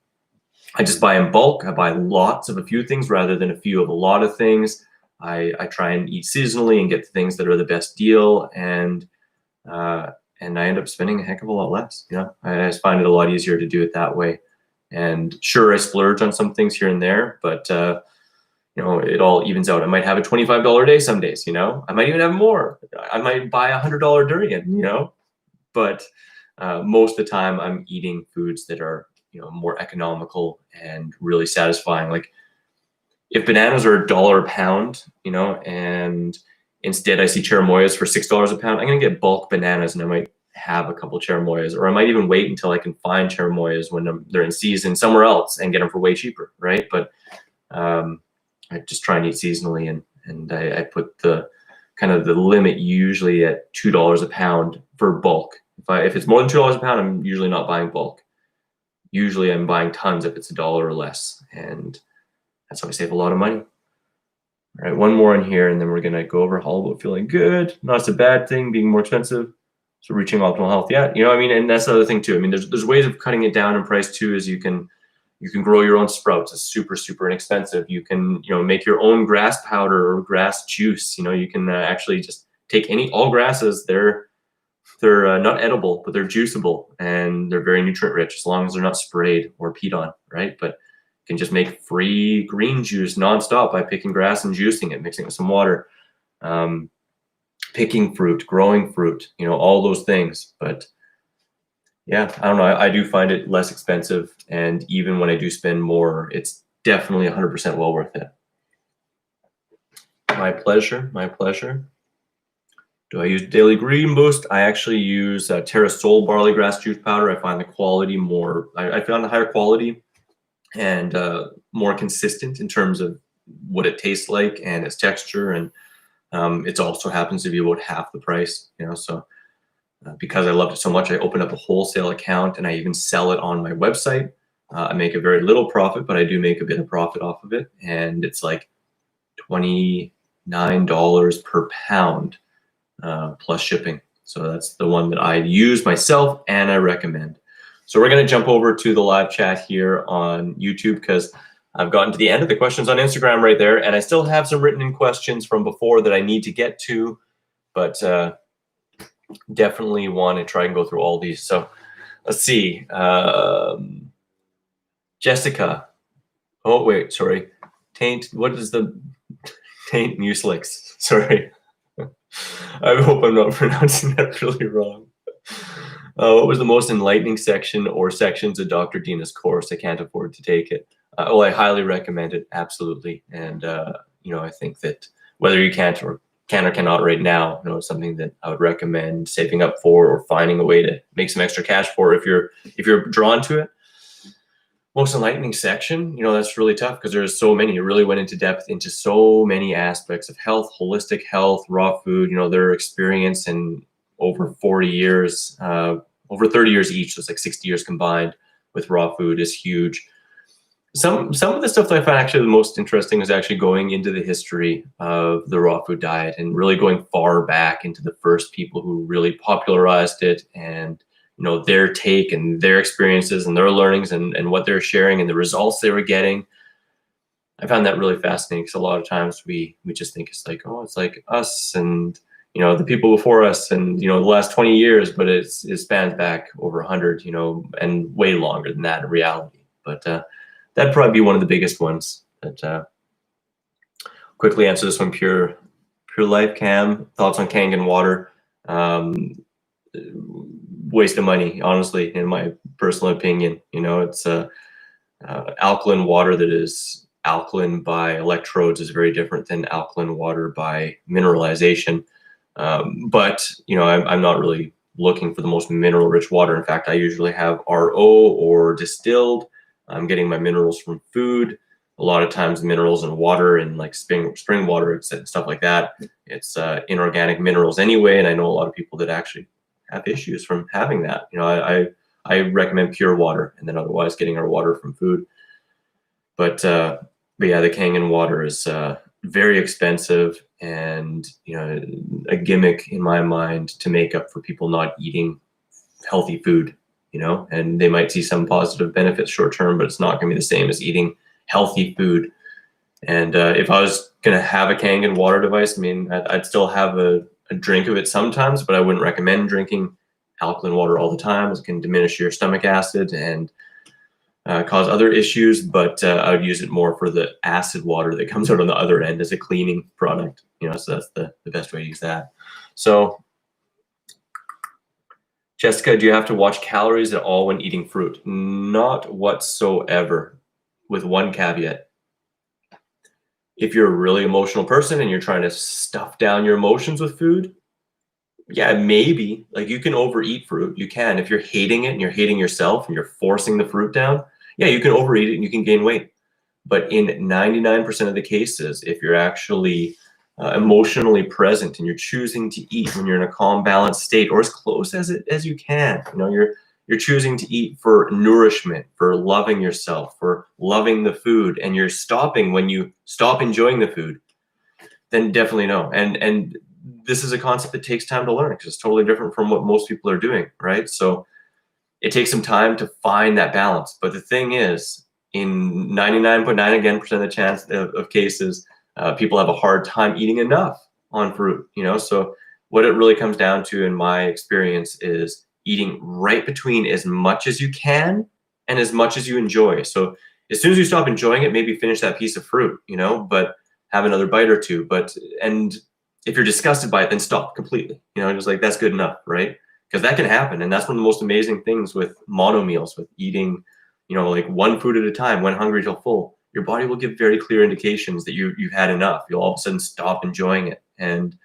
I just buy in bulk. I buy lots of a few things rather than a few of a lot of things. I try and eat seasonally and get the things that are the best deal, and I end up spending a heck of a lot less. You know, I just find it a lot easier to do it that way. And sure, I splurge on some things here and there, but you know, it all evens out. I might have a $25 day some days, you know, I might even have more. I might buy a $100 durian, you know, but most of the time I'm eating foods that are, you know, more economical and really satisfying. Like if bananas are $1 a pound, you know, and instead I see cherimoyas for $6 a pound, I'm going to get bulk bananas and I might have a couple cherimoyas, or I might even wait until I can find cherimoyas when they're in season somewhere else and get them for way cheaper. Right. But I just try and eat seasonally, and I put the kind of the limit usually at $2 a pound for bulk. If it's more than $2 a pound, I'm usually not buying bulk. Usually I'm buying tons if it's $1 or less, and that's how I save a lot of money. All right, one more in here, and then we're gonna go over all about feeling good. Not a bad thing, being more expensive. So reaching optimal health, yeah, you know, I mean, and that's the other thing too. I mean, there's ways of cutting it down in price too, is you can grow your own sprouts. It's super inexpensive. You can, you know, make your own grass powder or grass juice. You know, you can actually just take all grasses. They're not edible, but they're juiceable, and they're very nutrient rich as long as they're not sprayed or peed on, right? But you can just make free green juice nonstop by picking grass and juicing it, mixing it with some water, picking fruit, growing fruit, you know, all those things. But yeah, I don't know. I do find it less expensive, and even when I do spend more, it's definitely 100% well worth it. My pleasure. Do I use Daily Green Boost? I actually use Terra Sol barley grass juice powder. I find the quality more, I found the higher quality and more consistent in terms of what it tastes like and its texture, and it also happens to be about half the price, you know, so because I loved it so much, I opened up a wholesale account and I even sell it on my website. I make a very little profit, but I do make a bit of profit off of it. And it's like $29 per pound plus shipping. So that's the one that I use myself and I recommend. So we're going to jump over to the live chat here on YouTube because I've gotten to the end of the questions on Instagram right there. And I still have some written in questions from before that I need to get to, but definitely want to try and go through all these. So let's see. Jessica. Oh, wait, sorry. What is the Taint Muslix? Sorry. I hope I'm not pronouncing that really wrong. What was the most enlightening section or sections of Dr. Dina's course? I can't afford to take it. I highly recommend it, absolutely. And, you know, I think that whether you can or cannot right now, you know, it's something that I would recommend saving up for or finding a way to make some extra cash for if you're drawn to it. most enlightening section, that's really tough because there's so many. It really went into depth into so many aspects of health, holistic health, raw food, their experience in over 40 years, over 30 years each. So it's like 60 years combined with raw food is huge. Some of the stuff that I found actually the most interesting is actually going into the history of the raw food diet and really going far back into the first people who really popularized it, and their take and their experiences and their learnings and what they're sharing and the results they were getting. I found that really fascinating because a lot of times we just think it's like, oh, it's like us and the people before us and the last 20 years, but it spans back over 100, and way longer than that in reality. But that'd probably be one of the biggest ones. That quickly answer this one. Pure Life Cam, thoughts on Kangen water? Waste of money, honestly, in my personal opinion. It's alkaline water that is alkaline by electrodes is very different than alkaline water by mineralization. But I'm not really looking for the most mineral rich water. In fact, I usually have RO or distilled. I'm getting my minerals from food. A lot of times minerals in water and like spring water and stuff like that, it's inorganic minerals anyway. And I know a lot of people that actually have issues from having that. I recommend pure water, and then otherwise getting our water from food. But yeah, the Kangen water is very expensive and a gimmick in my mind to make up for people not eating healthy food. And they might see some positive benefits short term, but it's not going to be the same as eating healthy food. And if I was going to have a Kangen water device, I mean, I'd still have a drink of it sometimes, but I wouldn't recommend drinking alkaline water all the time, as it can diminish your stomach acid and cause other issues. But I would use it more for the acid water that comes out on the other end as a cleaning product. So that's the best way to use that. So Jessica, do you have to watch calories at all when eating fruit? Not whatsoever, with one caveat. If you're a really emotional person and you're trying to stuff down your emotions with food, yeah, maybe. Like, you can overeat fruit. You can. If you're hating it and you're hating yourself and you're forcing the fruit down, yeah, you can overeat it and you can gain weight. But in 99% of the cases, if you're actually emotionally present and you're choosing to eat when you're in a calm, balanced state, or as close as you can, you're choosing to eat for nourishment, for loving yourself, for loving the food, and you're stopping when you stop enjoying the food, then definitely no. And this is a concept that takes time to learn because it's totally different from what most people are doing, right? So it takes some time to find that balance. But the thing is, in 99.9 again % of the chance of cases, people have a hard time eating enough on fruit. So what it really comes down to, in my experience, is eating right between as much as you can and as much as you enjoy. So as soon as you stop enjoying it, maybe finish that piece of fruit, but have another bite or two. And if you're disgusted by it, then stop completely. Just like, that's good enough, right? Because that can happen. And that's one of the most amazing things with mono meals, with eating, like one food at a time, when hungry till full. Your body will give very clear indications that you've had enough. You'll all of a sudden stop enjoying it. And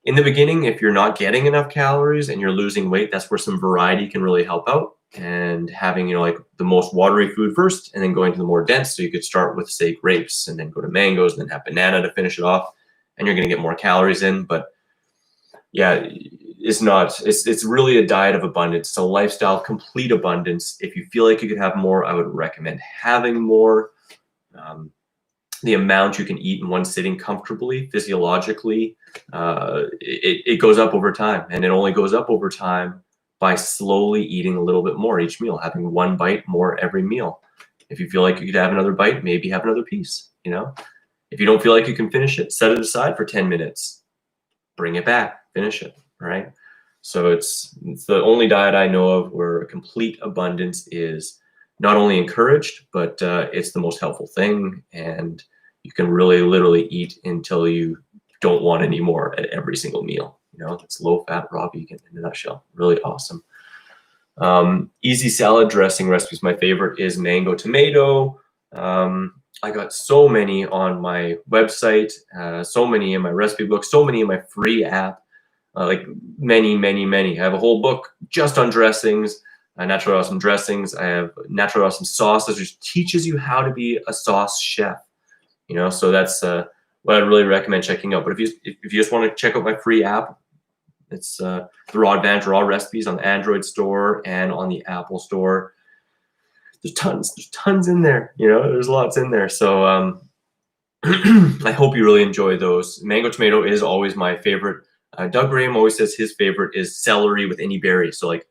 in the beginning, if you're not getting enough calories and you're losing weight, that's where some variety can really help out. And having, like the most watery food first, and then going to the more dense. So you could start with, say, grapes, and then go to mangoes, and then have banana to finish it off. And you're going to get more calories in. But yeah, it's really a diet of abundance. It's a lifestyle of complete abundance. If you feel like you could have more, I would recommend having more. The amount you can eat in one sitting comfortably, physiologically, it goes up over time, and it only goes up over time by slowly eating a little bit more each meal, having one bite more every meal. If you feel like you could have another bite, maybe have another piece. If you don't feel like you can finish it, set it aside for 10 minutes, bring it back, finish it, right? So it's the only diet I know of where complete abundance is not only encouraged, but it's the most helpful thing. And you can really literally eat until you don't want any more at every single meal. It's low fat, raw vegan in a nutshell. Really awesome. Easy salad dressing recipes. My favorite is mango tomato. I got so many on my website, so many in my recipe book, so many in my free app, like many. I have a whole book just on dressings. naturally awesome dressings. I have naturally awesome sauces, which teaches you how to be a sauce chef. You know, so that's what I'd really recommend checking out. But if you just want to check out my free app, it's the Raw Advantage Raw Recipes on the Android store and on the Apple store. There's tons in there. You know, there's lots in there. So I hope you really enjoy those. Mango tomato is always my favorite. Doug Graham always says his favorite is celery with any berry. So like,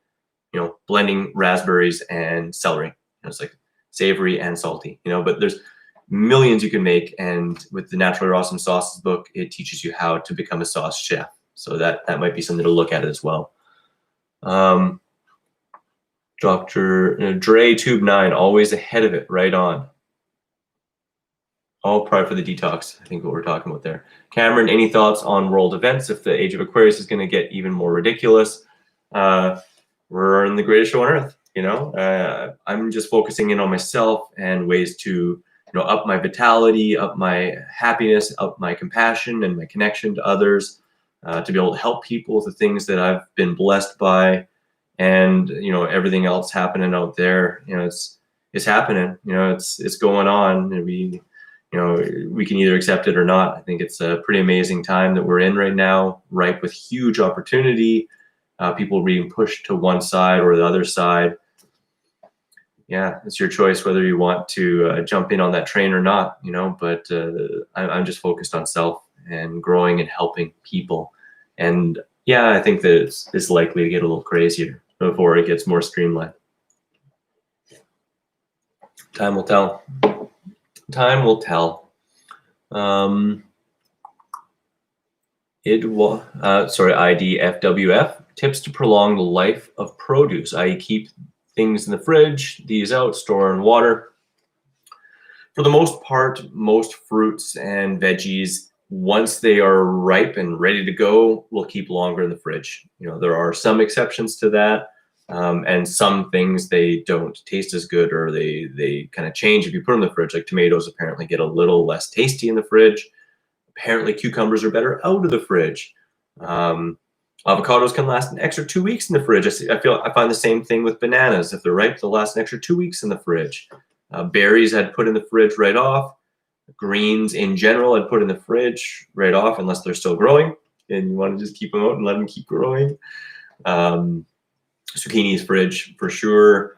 you know, blending raspberries and celery. You know, it's like savory and salty, you know, but there's millions you can make. And with the Naturally Awesome Sauces book, it teaches you how to become a sauce chef. So that might be something to look at as well. Dr. Dre Tube 9, always ahead of it, right on. All pride for the detox, I think what we're talking about there. Cameron, any thoughts on world events if the age of Aquarius is going to get even more ridiculous? We're in the greatest show on earth, you know. I'm just focusing in on myself and ways to, you know, up my vitality, up my happiness, up my compassion and my connection to others, to be able to help people with the things that I've been blessed by, and, you know, everything else happening out there. You know, it's happening. You know, it's going on, and you know, we can either accept it or not. I think it's a pretty amazing time that we're in right now, ripe with huge opportunity. People being pushed to one side or the other side. Yeah, it's your choice whether you want to jump in on that train or not, you know, but I'm just focused on self and growing and helping people. And yeah, I think that it's likely to get a little crazier before it gets more streamlined. Time will tell. Time will tell. IDFWF, tips to prolong the life of produce, i.e. keep things in the fridge, these out, store in water. For the most part, most fruits and veggies, once they are ripe and ready to go, will keep longer in the fridge. You know, there are some exceptions to that. And some things, they don't taste as good, or they kind of change if you put them in the fridge. Like tomatoes apparently get a little less tasty in the fridge. Apparently cucumbers are better out of the fridge. Avocados can last an extra 2 weeks in the fridge. I find the same thing with bananas. If they're ripe, they'll last an extra 2 weeks in the fridge. Berries I'd put in the fridge right off. Greens in general I'd put in the fridge right off, unless they're still growing and you want to just keep them out and let them keep growing. Zucchini's fridge for sure.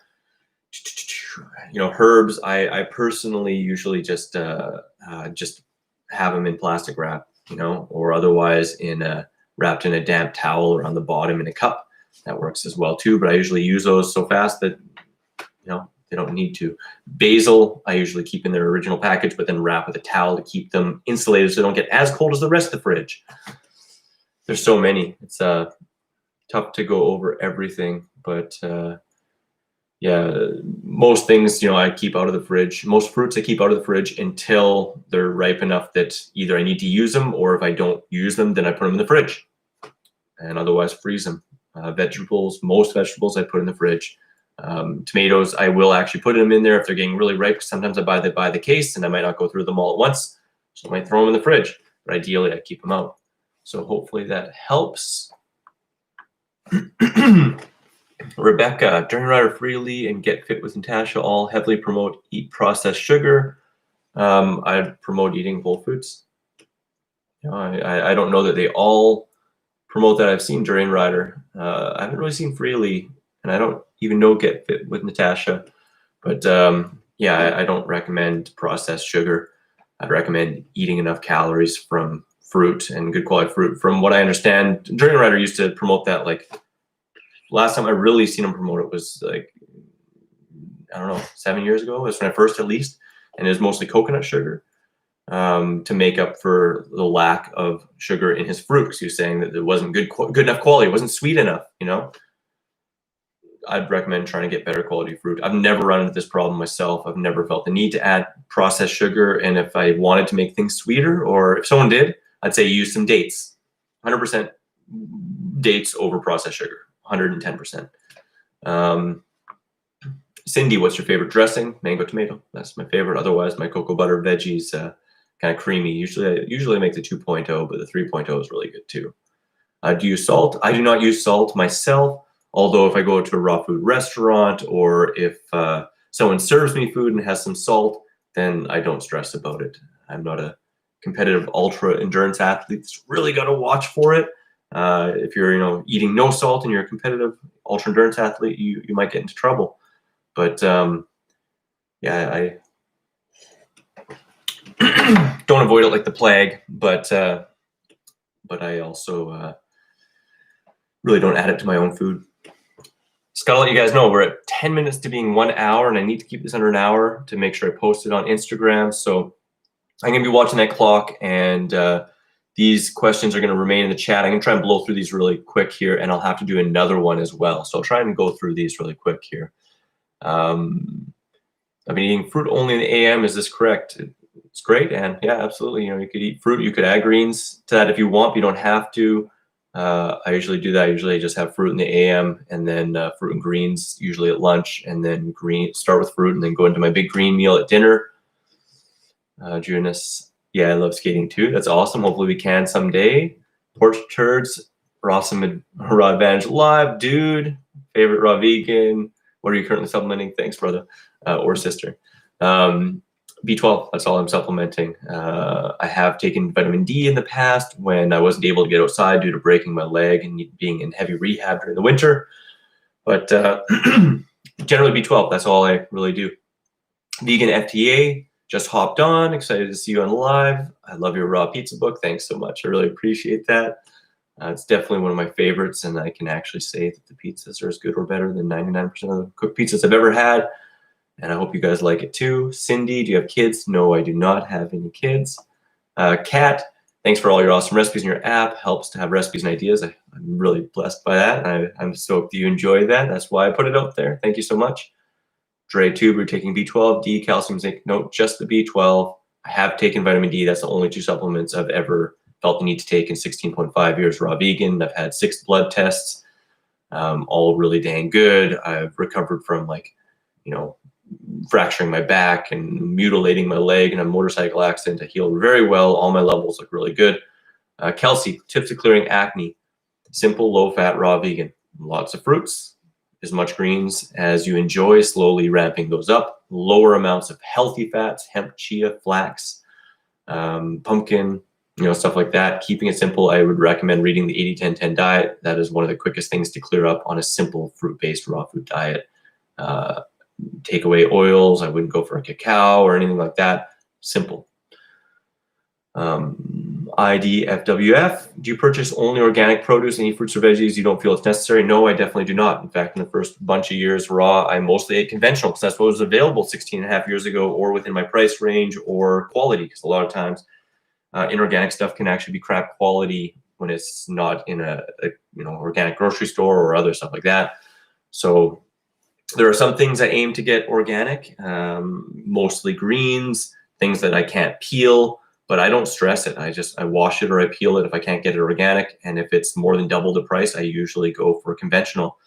You know, herbs, I personally usually just have them in plastic wrap, you know, or otherwise wrapped in a damp towel around the bottom in a cup. That works as well too, but I usually use those so fast that, you know, they don't need to. Basil, I usually keep in their original package, but then wrap with a towel to keep them insulated so they don't get as cold as the rest of the fridge. There's so many. It's tough to go over everything, but yeah, most things, you know, I keep out of the fridge. Most fruits I keep out of the fridge until they're ripe enough that either I need to use them, or if I don't use them, then I put them in the fridge and otherwise freeze them. Vegetables, most vegetables I put in the fridge. Tomatoes, I will actually put them in there if they're getting really ripe. Sometimes I buy the case and I might not go through them all at once, so I might throw them in the fridge, but ideally I keep them out. So hopefully that helps. Rebecca, during Rider Freely and Get Fit with Natasha all heavily promote eat processed sugar. I'd promote eating whole foods. You know, I don't know that they all promote that. I've seen During Rider. I haven't really seen Freely, and I don't even know Get Fit with Natasha. But yeah, I don't recommend processed sugar. I'd recommend eating enough calories from fruit and good quality fruit. From what I understand, During Rider used to promote that, like, last time I really seen him promote it was like, I don't know, 7 years ago. It was when I first, at least, and it was mostly coconut sugar to make up for the lack of sugar in his fruit. Because he was saying that it wasn't good enough quality, it wasn't sweet enough. You know, I'd recommend trying to get better quality fruit. I've never run into this problem myself. I've never felt the need to add processed sugar, and if I wanted to make things sweeter, or if someone did, I'd say use some dates. 100% dates over processed sugar. 110%. Cindy, what's your favorite dressing? Mango tomato. That's my favorite. Otherwise, my cocoa butter veggies, kind of creamy. Usually I make the 2.0, but the 3.0 is really good too. Do you use salt? I do not use salt myself, Although if I go to a raw food restaurant, or if someone serves me food and has some salt, then I don't stress about it. I'm not a competitive ultra endurance athlete that's really got to watch for it. If you're eating no salt and you're a competitive ultra endurance athlete, you might get into trouble. But yeah, I don't avoid it like the plague, but I also really don't add it to my own food. Just gotta let you guys know we're at 10 minutes to being 1 hour, and I need to keep this under an hour to make sure I post it on Instagram. So I'm gonna be watching that clock, and these questions are gonna remain in the chat. I'm gonna try and blow through these really quick here, and I'll have to do another one as well. So I'll try and go through these really quick here. I've been eating fruit only in the AM. Is this correct? It's great, and yeah, absolutely. You could eat fruit. You could add greens to that if you want, but you don't have to. I usually do that. I usually just have fruit in the AM, and then fruit and greens usually at lunch, and then start with fruit and then go into my big green meal at dinner. Junus, yeah, I love skating too. That's awesome. Hopefully we can someday. Porch Turds, awesome Raw Advantage Live, dude. Favorite raw vegan. What are you currently supplementing? Thanks, brother or sister. B12, that's all I'm supplementing. I have taken vitamin D in the past when I wasn't able to get outside due to breaking my leg and being in heavy rehab during the winter. But generally B12, that's all I really do. Vegan FTA, just hopped on. Excited to see you on live. I love your raw pizza book. Thanks so much. I really appreciate that. It's definitely one of my favorites, and I can actually say that the pizzas are as good or better than 99% of the cooked pizzas I've ever had. And I hope you guys like it too. Cindy, do you have kids? No, I do not have any kids. Kat, thanks for all your awesome recipes in your app. Helps to have recipes and ideas. I'm really blessed by that. I'm stoked that you enjoy that. That's why I put it out there. Thank you so much. Dre Tuber taking B12, D, calcium, zinc. No, just the B12. I have taken vitamin D. That's the only 2 supplements I've ever felt the need to take in 16.5 years raw vegan. I've had 6 blood tests, all really dang good. I've recovered from fracturing my back and mutilating my leg in a motorcycle accident. I healed very well. All my levels look really good. Kelsey, tips to clearing acne. Simple, low-fat, raw vegan. Lots of fruits, as much greens as you enjoy, slowly ramping those up. Lower amounts of healthy fats, hemp, chia, flax, pumpkin, stuff like that. Keeping it simple, I would recommend reading the 80-10-10 diet. That is one of the quickest things to clear up on a simple fruit-based raw food diet. Take away oils. I wouldn't go for a cacao or anything like that. Simple. IDFWF, do you purchase only organic produce? Any fruits or veggies you don't feel it's necessary? No, I definitely do not. In fact, in the first bunch of years raw, I mostly ate conventional because that's what was available 16 and a half years ago, or within my price range, or quality, because a lot of times inorganic stuff can actually be crap quality when it's not in a organic grocery store or other stuff like that. So there are some things I aim to get organic, mostly greens, things that I can't peel, but I don't stress it. I wash it or I peel it if I can't get it organic. And if it's more than double the price, I usually go for conventional.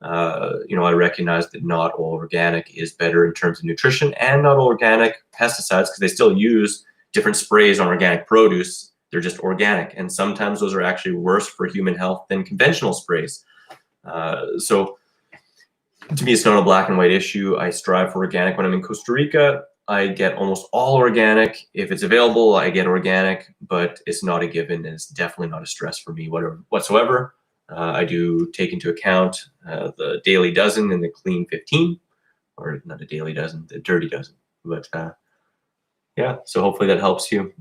I recognize that not all organic is better in terms of nutrition, and not all organic pesticides, because they still use different sprays on organic produce. They're just organic. And sometimes those are actually worse for human health than conventional sprays. So to me, it's not a black and white issue. I strive for organic. When I'm in Costa Rica, I get almost all organic. If it's available, I get organic, but it's not a given. And it's definitely not a stress for me whatsoever. I do take into account the daily dozen and the clean 15, or not a daily dozen, the dirty dozen. But yeah, so hopefully that helps you.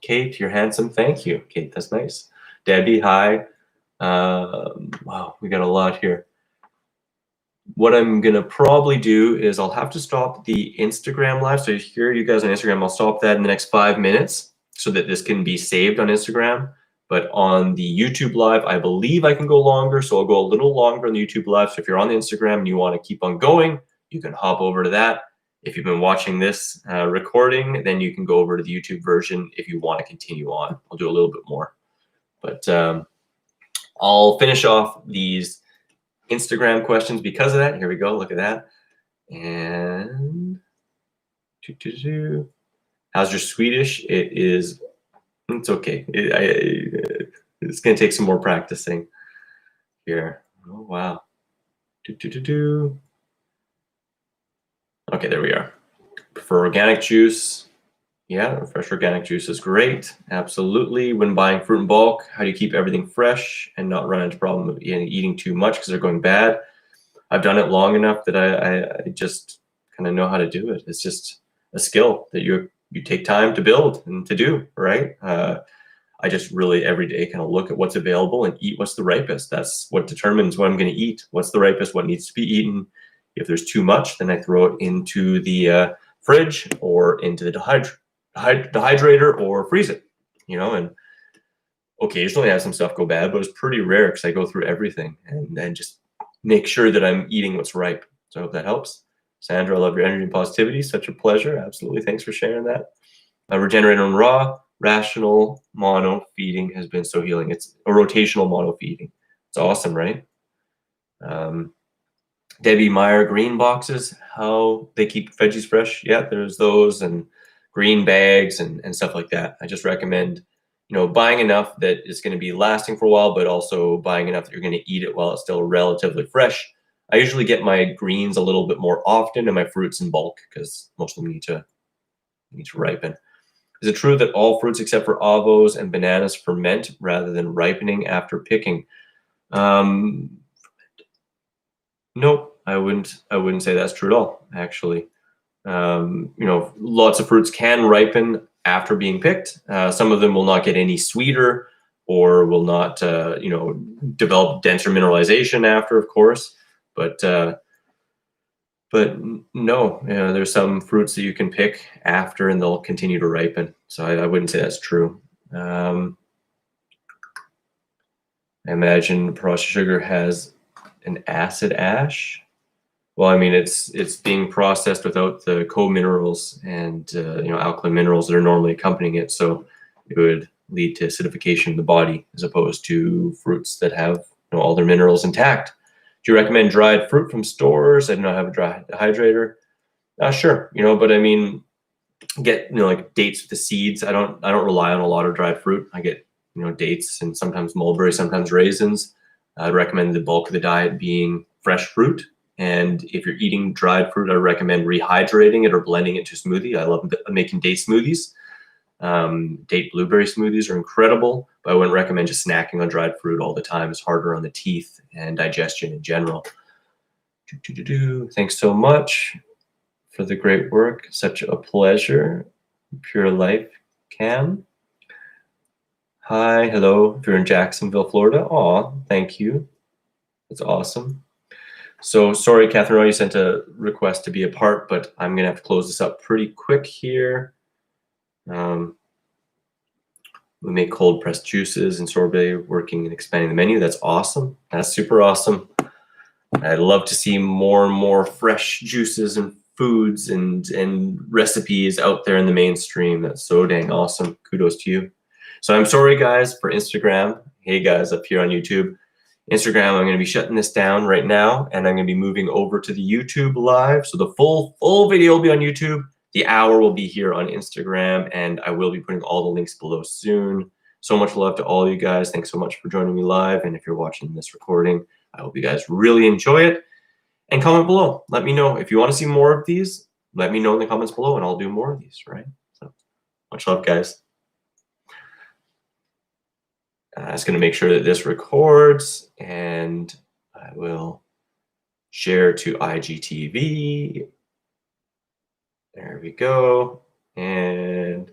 Kate, you're handsome. Thank you, Kate. That's nice. Debbie, hi. Wow, we got a lot here. What I'm going to probably do is I'll have to stop the Instagram live. So here you guys on Instagram, I'll stop that in the next 5 minutes so that this can be saved on Instagram. But on the YouTube live, I believe I can go longer. So I'll go a little longer on the YouTube live. So if you're on the Instagram and you want to keep on going, you can hop over to that. If you've been watching this recording, then you can go over to the YouTube version if you want to continue on. I'll do a little bit more. But I'll finish off these Instagram questions because of that. Here we go. Look at that. And how's your Swedish? It's okay. It's going to take some more practicing here. Oh, wow. Okay, there we are. For organic juice, yeah, fresh organic juice is great. Absolutely. When buying fruit in bulk, how do you keep everything fresh and not run into problem of eating too much because they're going bad? I've done it long enough that I just kind of know how to do it. It's just a skill that you take time to build and to do, right? I just really every day kind of look at what's available and eat what's the ripest. That's what determines what I'm going to eat. What's the ripest, what needs to be eaten. If there's too much, then I throw it into the fridge or into the dehydrator or freeze it, and occasionally I have some stuff go bad, but it's pretty rare because I go through everything and then just make sure that I'm eating what's ripe. So I hope that helps. Sandra, I love your energy and positivity. Such a pleasure. Absolutely. Thanks for sharing that. Regenerate on raw, rational mono feeding has been so healing. It's a rotational mono feeding. It's awesome, right? Debbie Meyer green boxes, how they keep veggies fresh. Yeah, there's those and green bags and stuff like that. I just recommend, buying enough that it's going to be lasting for a while, but also buying enough that you're going to eat it while it's still relatively fresh. I usually get my greens a little bit more often and my fruits in bulk because most of them need to ripen. Is it true that all fruits except for avos and bananas ferment rather than ripening after picking? Nope, I wouldn't say that's true at all, actually. Lots of fruits can ripen after being picked. Some of them will not get any sweeter or will not, develop denser mineralization after, of course. But no, there's some fruits that you can pick after and they'll continue to ripen. So I wouldn't say that's true. I imagine processed sugar has an acid ash. Well, I mean, it's being processed without the co-minerals and alkaline minerals that are normally accompanying it. So it would lead to acidification in the body as opposed to fruits that have all their minerals intact. Do you recommend dried fruit from stores? I do not have a dry hydrator. Sure, but I mean, get like dates with the seeds. I don't rely on a lot of dried fruit. I get dates and sometimes mulberry, sometimes raisins. I'd recommend the bulk of the diet being fresh fruit. And if you're eating dried fruit, I recommend rehydrating it or blending it to smoothie. I love making date smoothies. Date blueberry smoothies are incredible, but I wouldn't recommend just snacking on dried fruit all the time. It's harder on the teeth and digestion in general. Thanks so much for the great work. Such a pleasure. Pure Life Cam. Hi, hello. If you're in Jacksonville, Florida. Aw, thank you. That's awesome. So sorry, Catherine, you sent a request to be a part, but I'm going to have to close this up pretty quick here. We make cold pressed juices and sorbet, working and expanding the menu. That's awesome. That's super awesome. I'd love to see more and more fresh juices and foods and recipes out there in the mainstream. That's so dang awesome. Kudos to you. So I'm sorry, guys, for Instagram. Hey, guys, up here on YouTube. Instagram, I'm going to be shutting this down right now, and I'm going to be moving over to the YouTube live. So the full video will be on YouTube. The hour will be here on Instagram, and I will be putting all the links below soon. So much love to all of you guys. Thanks so much for joining me live. And if you're watching this recording, I hope you guys really enjoy it. And comment below. Let me know if you want to see more of these. Let me know in the comments below, and I'll do more of these, right? So much love, guys. I'm just going to make sure that this records, and I will share to IGTV. There we go. And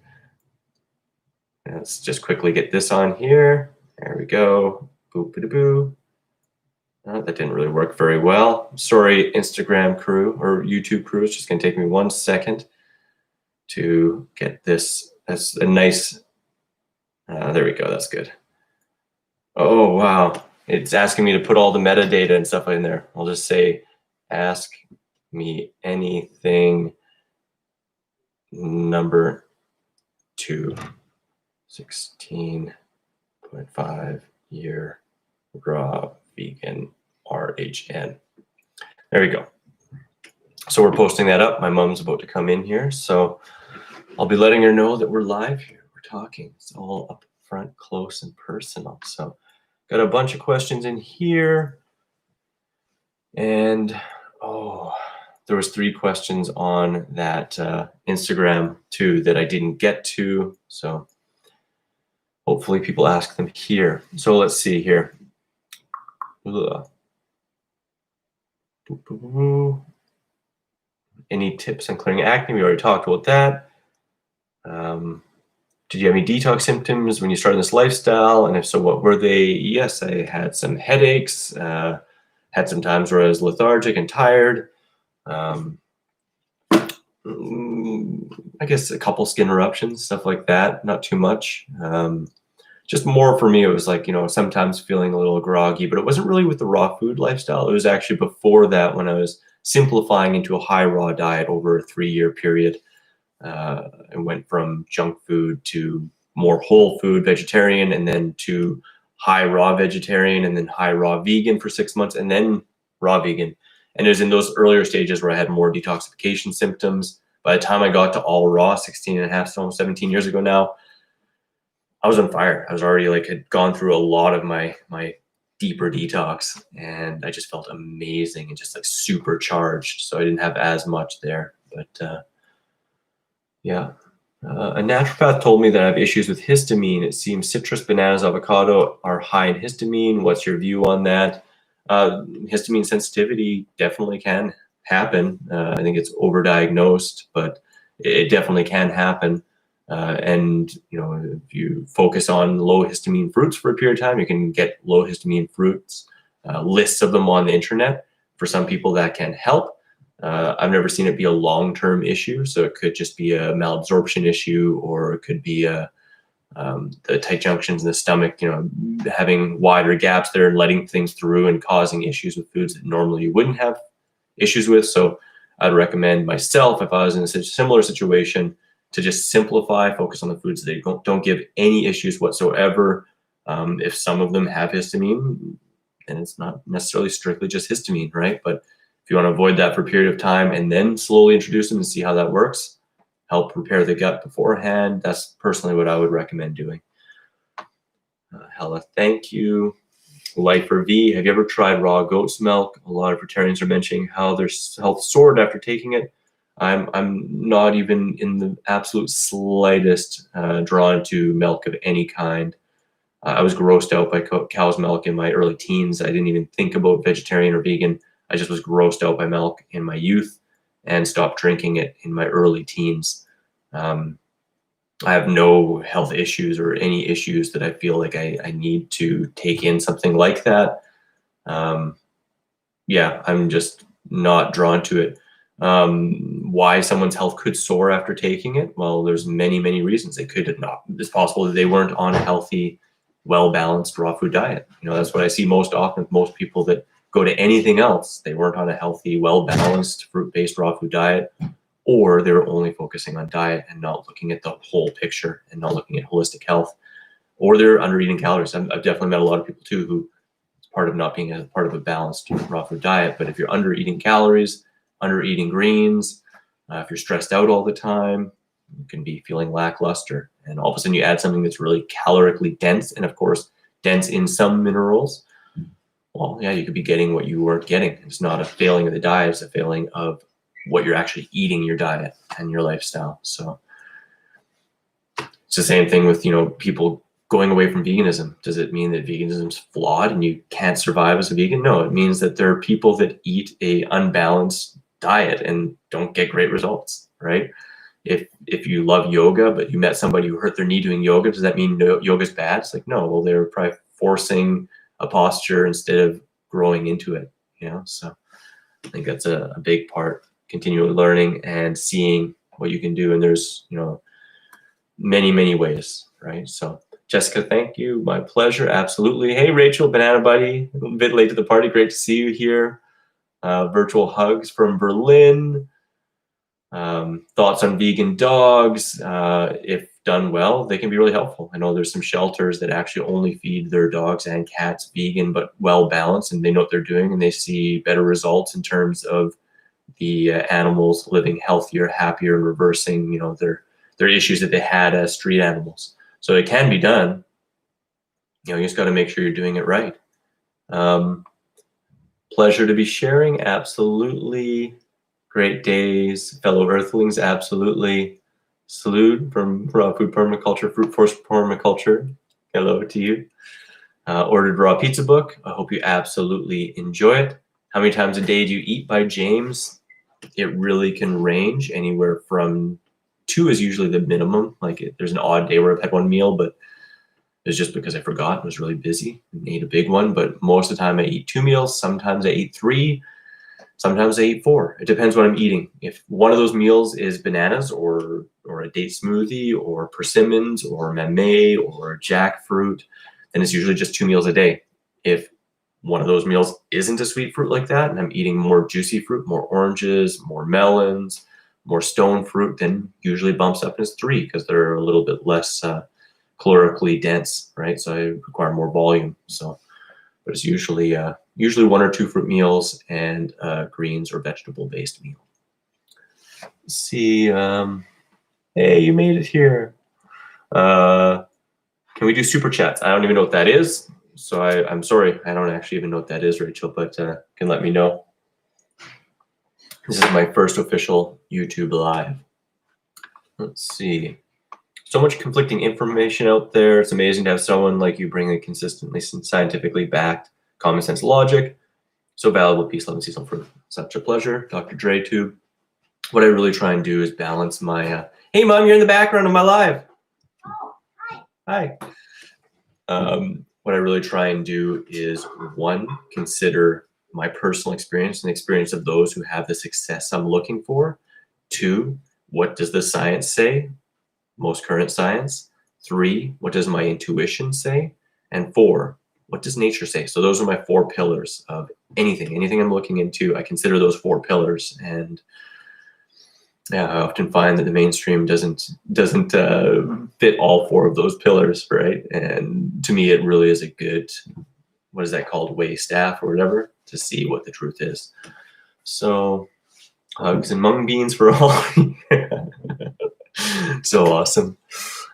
let's just quickly get this on here. There we go. Boop-a-da-boo. That didn't really work very well. Sorry, Instagram crew or YouTube crew. It's just going to take me 1 second to get this. That's a nice. There we go. That's good. Oh, wow. It's asking me to put all the metadata and stuff in there. I'll just say, ask me anything number 2, 16.5 year raw vegan RHN. There we go. So we're posting that up. My mom's about to come in here. So I'll be letting her know that we're live here. We're talking. It's all up front, close and personal. So got a bunch of questions in here. And there was 3 questions on that Instagram too that I didn't get to. So hopefully people ask them here. So let's see here. Any tips on clearing acne? We already talked about that. Did you have any detox symptoms when you started this lifestyle? And if so, what were they? Yes, I had some headaches, had some times where I was lethargic and tired. I guess a couple skin eruptions, stuff like that, not too much. Just more for me, it was like, sometimes feeling a little groggy, but it wasn't really with the raw food lifestyle. It was actually before that when I was simplifying into a high raw diet over a 3-year period. I went from junk food to more whole food vegetarian, and then to high raw vegetarian, and then high raw vegan for 6 months, and then raw vegan. And it was in those earlier stages where I had more detoxification symptoms. By the time I got to all raw, 16 and a half, almost 17 years ago now, I was on fire. I was already had gone through a lot of my deeper detox, and I just felt amazing and just supercharged. So I didn't have as much there, but yeah. A naturopath told me that I have issues with histamine. It seems citrus, bananas, avocado are high in histamine. What's your view on that? Histamine sensitivity definitely can happen. I think it's overdiagnosed, but it definitely can happen. And if you focus on low histamine fruits for a period of time, you can get low histamine fruits, lists of them on the internet. For some people that can help. I've never seen it be a long-term issue, so it could just be a malabsorption issue, or it could be the tight junctions in the stomach, having wider gaps there and letting things through and causing issues with foods that normally you wouldn't have issues with. So I'd recommend myself, if I was in a similar situation, to just simplify, focus on the foods that don't give any issues whatsoever. If some of them have histamine, then it's not necessarily strictly just histamine, right? But if you want to avoid that for a period of time and then slowly introduce them and see how that works, help repair the gut beforehand, that's personally what I would recommend doing. Hella, thank you. Lifer V, have you ever tried raw goat's milk? A lot of vegetarians are mentioning how their health soared after taking it. I'm not even in the absolute slightest drawn to milk of any kind. I was grossed out by cow's milk in my early teens. I didn't even think about vegetarian or vegan. I just was grossed out by milk in my youth and stopped drinking it in my early teens. I have no health issues or any issues that I feel like I need to take in something like that. Yeah, I'm just not drawn to it. Why someone's health could soar after taking it? Well, there's many, many reasons. It could not. It's possible that they weren't on a healthy, well-balanced raw food diet. That's what I see most often with most people that go to anything else. They weren't on a healthy, well-balanced, fruit-based raw food diet, or they were only focusing on diet and not looking at the whole picture and not looking at holistic health, or they're under eating calories. I've definitely met a lot of people too who it's part of not being a part of a balanced raw food diet. But if you're under eating calories, under eating greens, if you're stressed out all the time, you can be feeling lackluster. And all of a sudden you add something that's really calorically dense and of course dense in some minerals. Well, yeah, you could be getting what you weren't getting. It's not a failing of the diet, it's a failing of what you're actually eating, your diet and your lifestyle. So it's the same thing with, people going away from veganism. Does it mean that veganism's flawed and you can't survive as a vegan? No, it means that there are people that eat a unbalanced diet and don't get great results, right? If you love yoga, but you met somebody who hurt their knee doing yoga, does that mean yoga's bad? It's like, no, well, they were probably forcing a posture instead of growing into it, So I think that's a big part, continually learning and seeing what you can do. And there's, many, many ways, right? So Jessica, thank you. My pleasure. Absolutely. Hey, Rachel, Banana Buddy, a little bit late to the party. Great to see you here. Virtual hugs from Berlin. Thoughts on vegan dogs. If done well, they can be really helpful. I know there's some shelters that actually only feed their dogs and cats vegan, but well balanced, and they know what they're doing, and they see better results in terms of the animals living healthier, happier, and reversing, their issues that they had as street animals. So it can be done. You just got to make sure you're doing it right. Pleasure to be sharing. Absolutely. Great days, fellow Earthlings. Absolutely. Salute from Raw Food Permaculture, Fruit Force Permaculture. Hello to you. Ordered Raw Pizza Book. I hope you absolutely enjoy it. How many times a day do you eat by James? It really can range anywhere from 2 is usually the minimum. Like there's an odd day where I've had 1 meal, but it's just because I forgot. I was really busy and ate a big one. But most of the time I eat 2 meals. Sometimes I eat 3. Sometimes I eat 4. It depends what I'm eating. If one of those meals is bananas or a date smoothie or persimmons or mamey or jackfruit, then it's usually just 2 meals a day. If one of those meals isn't a sweet fruit like that, and I'm eating more juicy fruit, more oranges, more melons, more stone fruit, then usually bumps up as 3 because they're a little bit less calorically dense, right? So I require more volume. So, but it's usually 1 or 2 fruit meals and greens or vegetable-based meal. Let's see. Hey, you made it here. Can we do super chats? I don't even know what that is. So I'm sorry. I don't actually even know what that is, Rachel, but can let me know. This is my first official YouTube live. Let's see. So much conflicting information out there. It's amazing to have someone like you bring a consistently scientifically backed common sense logic. So valuable, peace, love, and seasonal fruit. Such a pleasure. Dr. Dre Tube. What I really try and do is balance my, hey mom, you're in the background of my live. Oh, hi. Hi. What I really try and do is 1, consider my personal experience and the experience of those who have the success I'm looking for. 2, what does the science say? Most current science. 3, what does my intuition say? And 4, what does nature say? So those are my 4 pillars of anything I'm looking into. I consider those 4 pillars, and yeah, I often find that the mainstream doesn't fit all 4 of those pillars, right? And to me, it really is a good, what is that called, way staff or whatever, to see what the truth is. So hugs and mung beans for all. So awesome.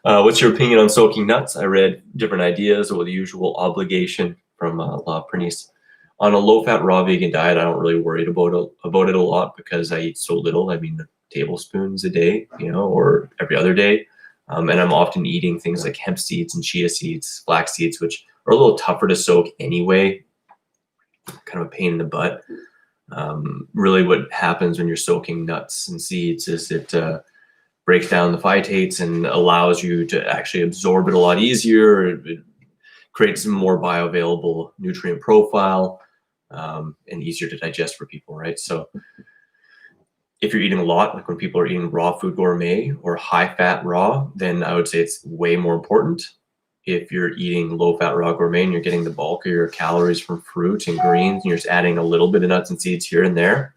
What's your opinion on soaking nuts? I read different ideas or the usual obligation from La Pernice. On a low-fat raw vegan diet, I don't really worry about it a lot because I eat so little. I mean, tablespoons a day, or every other day. And I'm often eating things like hemp seeds and chia seeds, flax seeds, which are a little tougher to soak anyway. Kind of a pain in the butt. Really what happens when you're soaking nuts and seeds is it breaks down the phytates and allows you to actually absorb it a lot easier. It creates a more bioavailable nutrient profile and easier to digest for people, right? So if you're eating a lot, like when people are eating raw food gourmet or high fat raw, then I would say it's way more important. If you're eating low fat raw gourmet and you're getting the bulk of your calories from fruit and greens, and you're just adding a little bit of nuts and seeds here and there,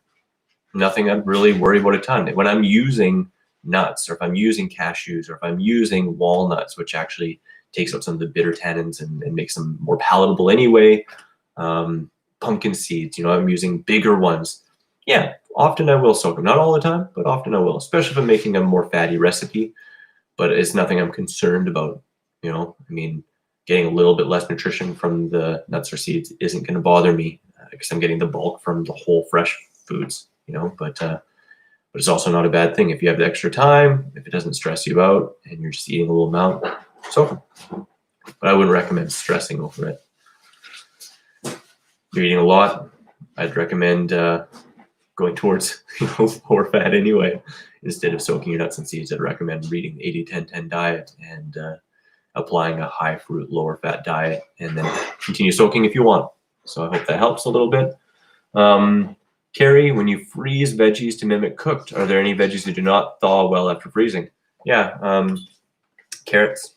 nothing I'd really worry about a ton. When I'm using nuts, or if I'm using cashews, or if I'm using walnuts, which actually takes out some of the bitter tannins and makes them more palatable anyway, pumpkin seeds, I'm using bigger ones. Yeah, often I will soak them. Not all the time, but often I will, especially if I'm making a more fatty recipe. But it's nothing I'm concerned about. I mean, getting a little bit less nutrition from the nuts or seeds isn't going to bother me because I'm getting the bulk from the whole fresh foods, but it's also not a bad thing if you have the extra time, if it doesn't stress you out and you're just eating a little amount. So, but I wouldn't recommend stressing over it. If you're eating a lot, I'd recommend going towards lower fat anyway. Instead of soaking your nuts and seeds, I'd recommend reading the 80-10-10 diet and applying a high fruit, lower fat diet, and then continue soaking if you want. So I hope that helps a little bit. Carrie, when you freeze veggies to mimic cooked, are there any veggies that do not thaw well after freezing? Yeah, carrots.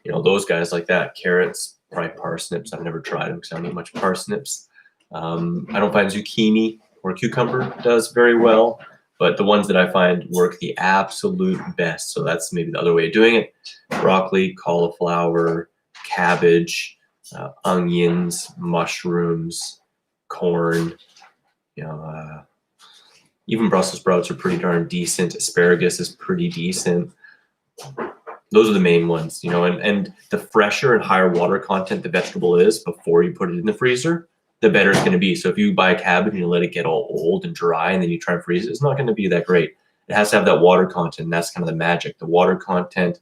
Those guys like that. Carrots, probably parsnips. I've never tried them because I don't eat much parsnips. I don't find zucchini or cucumber does very well, but the ones that I find work the absolute best. So that's maybe the other way of doing it. Broccoli, cauliflower, cabbage, onions, mushrooms, corn. Even Brussels sprouts are pretty darn decent. Asparagus is pretty decent. Those are the main ones, and the fresher and higher water content the vegetable is before you put it in the freezer, the better it's going to be. So if you buy a cabbage and you let it get all old and dry and then you try and freeze it, it's not going to be that great. It has to have that water content, and that's kind of the magic. The water content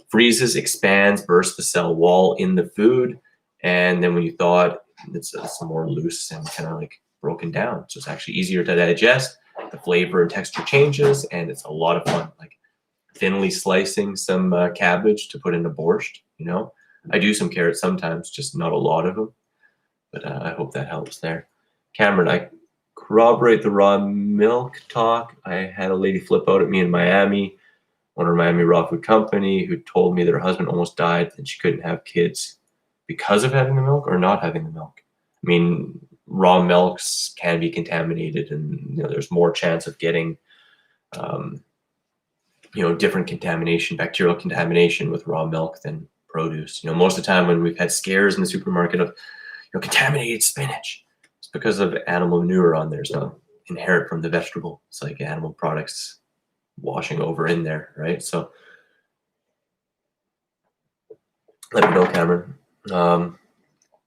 freezes, expands, bursts the cell wall in the food, and then when you thaw it, it's more loose and kind of like broken down. So it's actually easier to digest. The flavor and texture changes, and it's a lot of fun. Like thinly slicing some cabbage to put in a borscht. You know, I do some carrots sometimes, just not a lot of them. But I hope that helps there. Cameron, I corroborate the raw milk talk. I had a lady flip out at me in Miami, owner of Miami Raw Food Company, who told me that her husband almost died and she couldn't have kids because of having the milk or not having the milk. I mean, raw milks can be contaminated, and there's more chance of getting different contamination, bacterial contamination with raw milk than produce. Most of the time when we've had scares in the supermarket of contaminated spinach, it's because of animal manure on there. It's not inherent from the vegetable. It's like animal products washing over in there, right? So let me know, Cameron.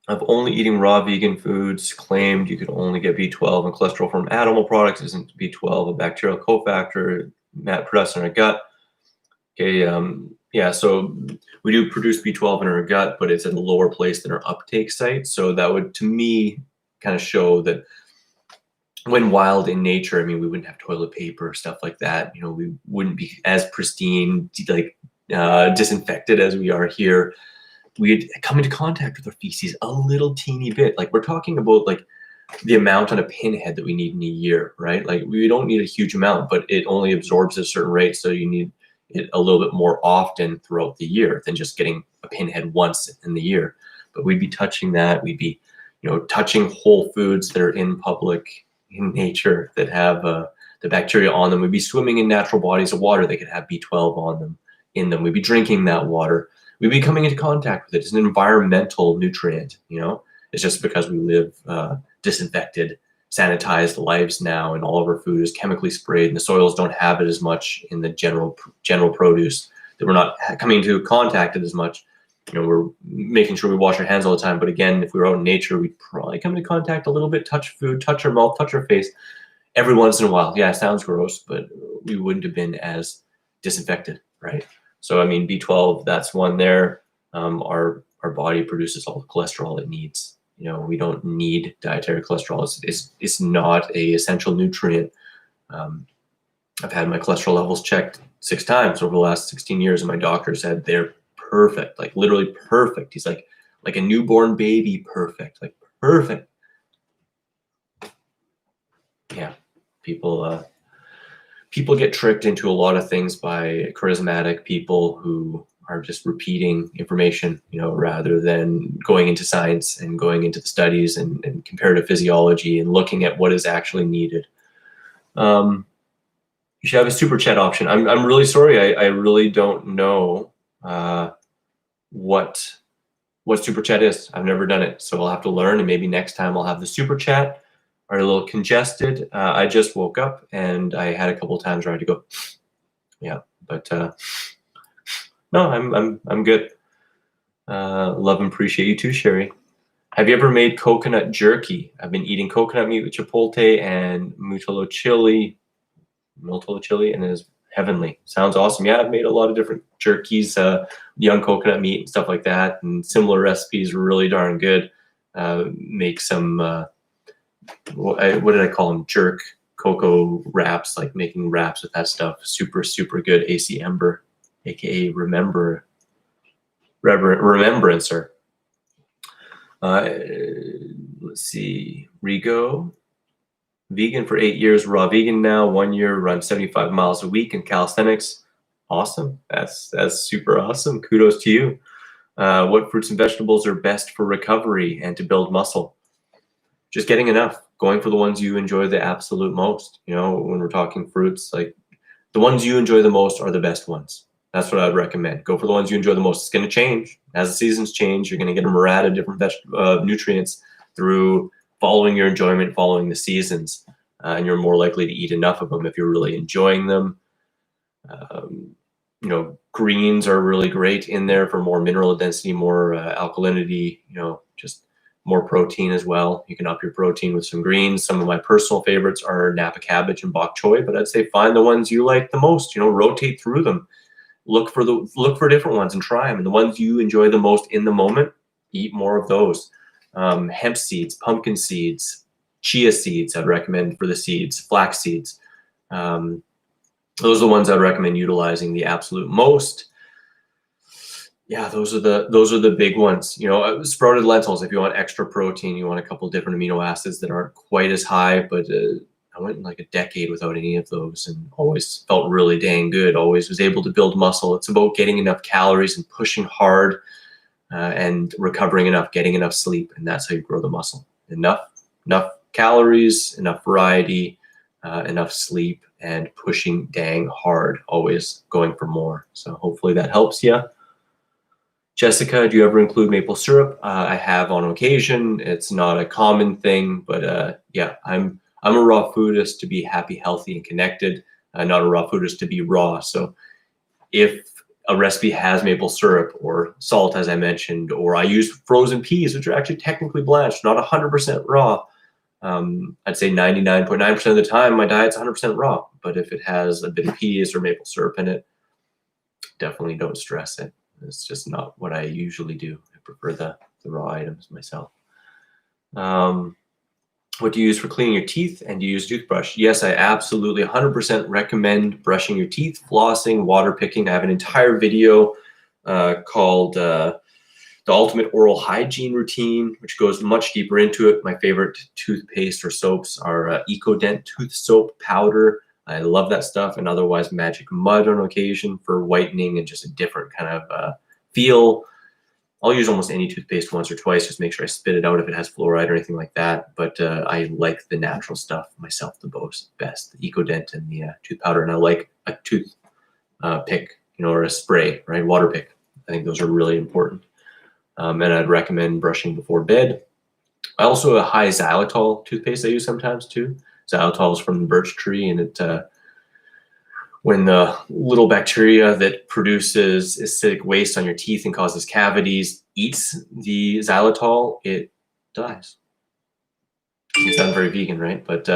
Of only eating raw vegan foods, claimed you could only get B12 and cholesterol from animal products. Isn't B12 a bacterial cofactor produced in our gut? Okay, yeah, so we do produce B12 in our gut, but it's at a lower place than our uptake site. So that would, to me, kind of show that when wild in nature, I mean, we wouldn't have toilet paper, stuff like that. We wouldn't be as pristine, like disinfected as we are here. We'd come into contact with our feces a little teeny bit. Like we're talking about like the amount on a pinhead that we need in a year, right? Like we don't need a huge amount, but it only absorbs at a certain rate. So you need it a little bit more often throughout the year than just getting a pinhead once in the year. But we'd be touching that. We'd be, touching whole foods that are in public, in nature, that have the bacteria on them. We'd be swimming in natural bodies of water that could have B12 on them, in them. We'd be drinking that water. We'd be coming into contact with it. It's an environmental nutrient, It's just because we live disinfected, sanitized lives now, and all of our food is chemically sprayed, and the soils don't have it as much in the general produce, that we're not coming into contact with it as much. We're making sure we wash our hands all the time. But again, if we were out in nature, we'd probably come into contact a little bit, touch food, touch our mouth, touch our face every once in a while. Yeah, it sounds gross, but we wouldn't have been as disinfected, right? So, I mean, B12, that's one there. Our body produces all the cholesterol it needs. We don't need dietary cholesterol. It's not a essential nutrient. I've had my cholesterol levels checked 6 times over the last 16 years, and my doctor said they're perfect, like literally perfect. He's like a newborn baby, perfect, like perfect. Yeah, people get tricked into a lot of things by charismatic people who are just repeating information, rather than going into science and going into the studies and comparative physiology and looking at what is actually needed. You should have a super chat option. I'm really sorry. I really don't know what super chat is. I've never done it, so I'll have to learn, and maybe next time I'll have the super chat. Are a little congested. I just woke up and I had a couple of times where I had to go, yeah, but no, I'm good. Love and appreciate you too, Sherry. Have you ever made coconut jerky? I've been eating coconut meat with chipotle and mutolo chili, and it is heavenly. Sounds awesome. Yeah, I've made a lot of different jerkies, young coconut meat and stuff like that, and similar recipes are really darn good. Make some, what did I call them? Jerk cocoa wraps, like making wraps with that stuff. Super, super good. AC Ember, aka Remembrancer. Let's see. Rigo, vegan for 8 years, raw vegan now. 1 year, run 75 miles a week in calisthenics. Awesome. That's super awesome. Kudos to you. What fruits and vegetables are best for recovery and to build muscle? Just getting enough, going for the ones you enjoy the absolute most. When we're talking fruits, like the ones you enjoy the most are the best ones. That's what I'd recommend. Go for the ones you enjoy the most. It's going to change. As the seasons change, you're going to get a myriad of different nutrients through following your enjoyment, following the seasons. And you're more likely to eat enough of them if you're really enjoying them. Greens are really great in there for more mineral density, more alkalinity, just more protein as well. You can up your protein with some greens. Some of my personal favorites are Napa cabbage and bok choy, but I'd say find the ones you like the most. You know, rotate through them. Look for different ones and try them. And the ones you enjoy the most in the moment, eat more of those. Hemp seeds, pumpkin seeds, chia seeds I'd recommend for the seeds, flax seeds. Those are the ones I'd recommend utilizing the absolute most. Yeah, those are the big ones. You know, sprouted lentils, if you want extra protein, you want a couple different amino acids that aren't quite as high, but I went like a decade without any of those and always felt really dang good. Always was able to build muscle. It's about getting enough calories and pushing hard and recovering enough, getting enough sleep, and that's how you grow the muscle. Enough calories, enough variety, enough sleep, and pushing dang hard, always going for more. So hopefully that helps you. Jessica, do you ever include maple syrup? I have on occasion. It's not a common thing, but yeah, I'm a raw foodist to be happy, healthy, and connected, not a raw foodist to be raw. So if a recipe has maple syrup or salt, as I mentioned, or I use frozen peas, which are actually technically blanched, not 100% raw, I'd say 99.9% of the time my diet's 100% raw. But if it has a bit of peas or maple syrup in it, definitely don't stress it. It's just not what I usually do. I prefer the raw items myself. What do you use for cleaning your teeth, and do you use a toothbrush? Yes, I absolutely 100% recommend brushing your teeth, flossing, water picking. I have an entire video called The Ultimate Oral Hygiene Routine, which goes much deeper into it. My favorite toothpaste or soaps are EcoDent Tooth Soap Powder. I love that stuff, and otherwise Magic Mud on occasion for whitening and just a different kind of feel. I'll use almost any toothpaste once or twice, just make sure I spit it out if it has fluoride or anything like that. But I like the natural stuff myself the best, the EcoDent and the tooth powder. And I like a tooth pick, you know, or a spray, right? Water pick. I think those are really important. And I'd recommend brushing before bed. I also have a high xylitol toothpaste I use sometimes too. Xylitol is from the birch tree, and it when the little bacteria that produces acidic waste on your teeth and causes cavities eats the xylitol, it dies. Doesn't sound very vegan, right? But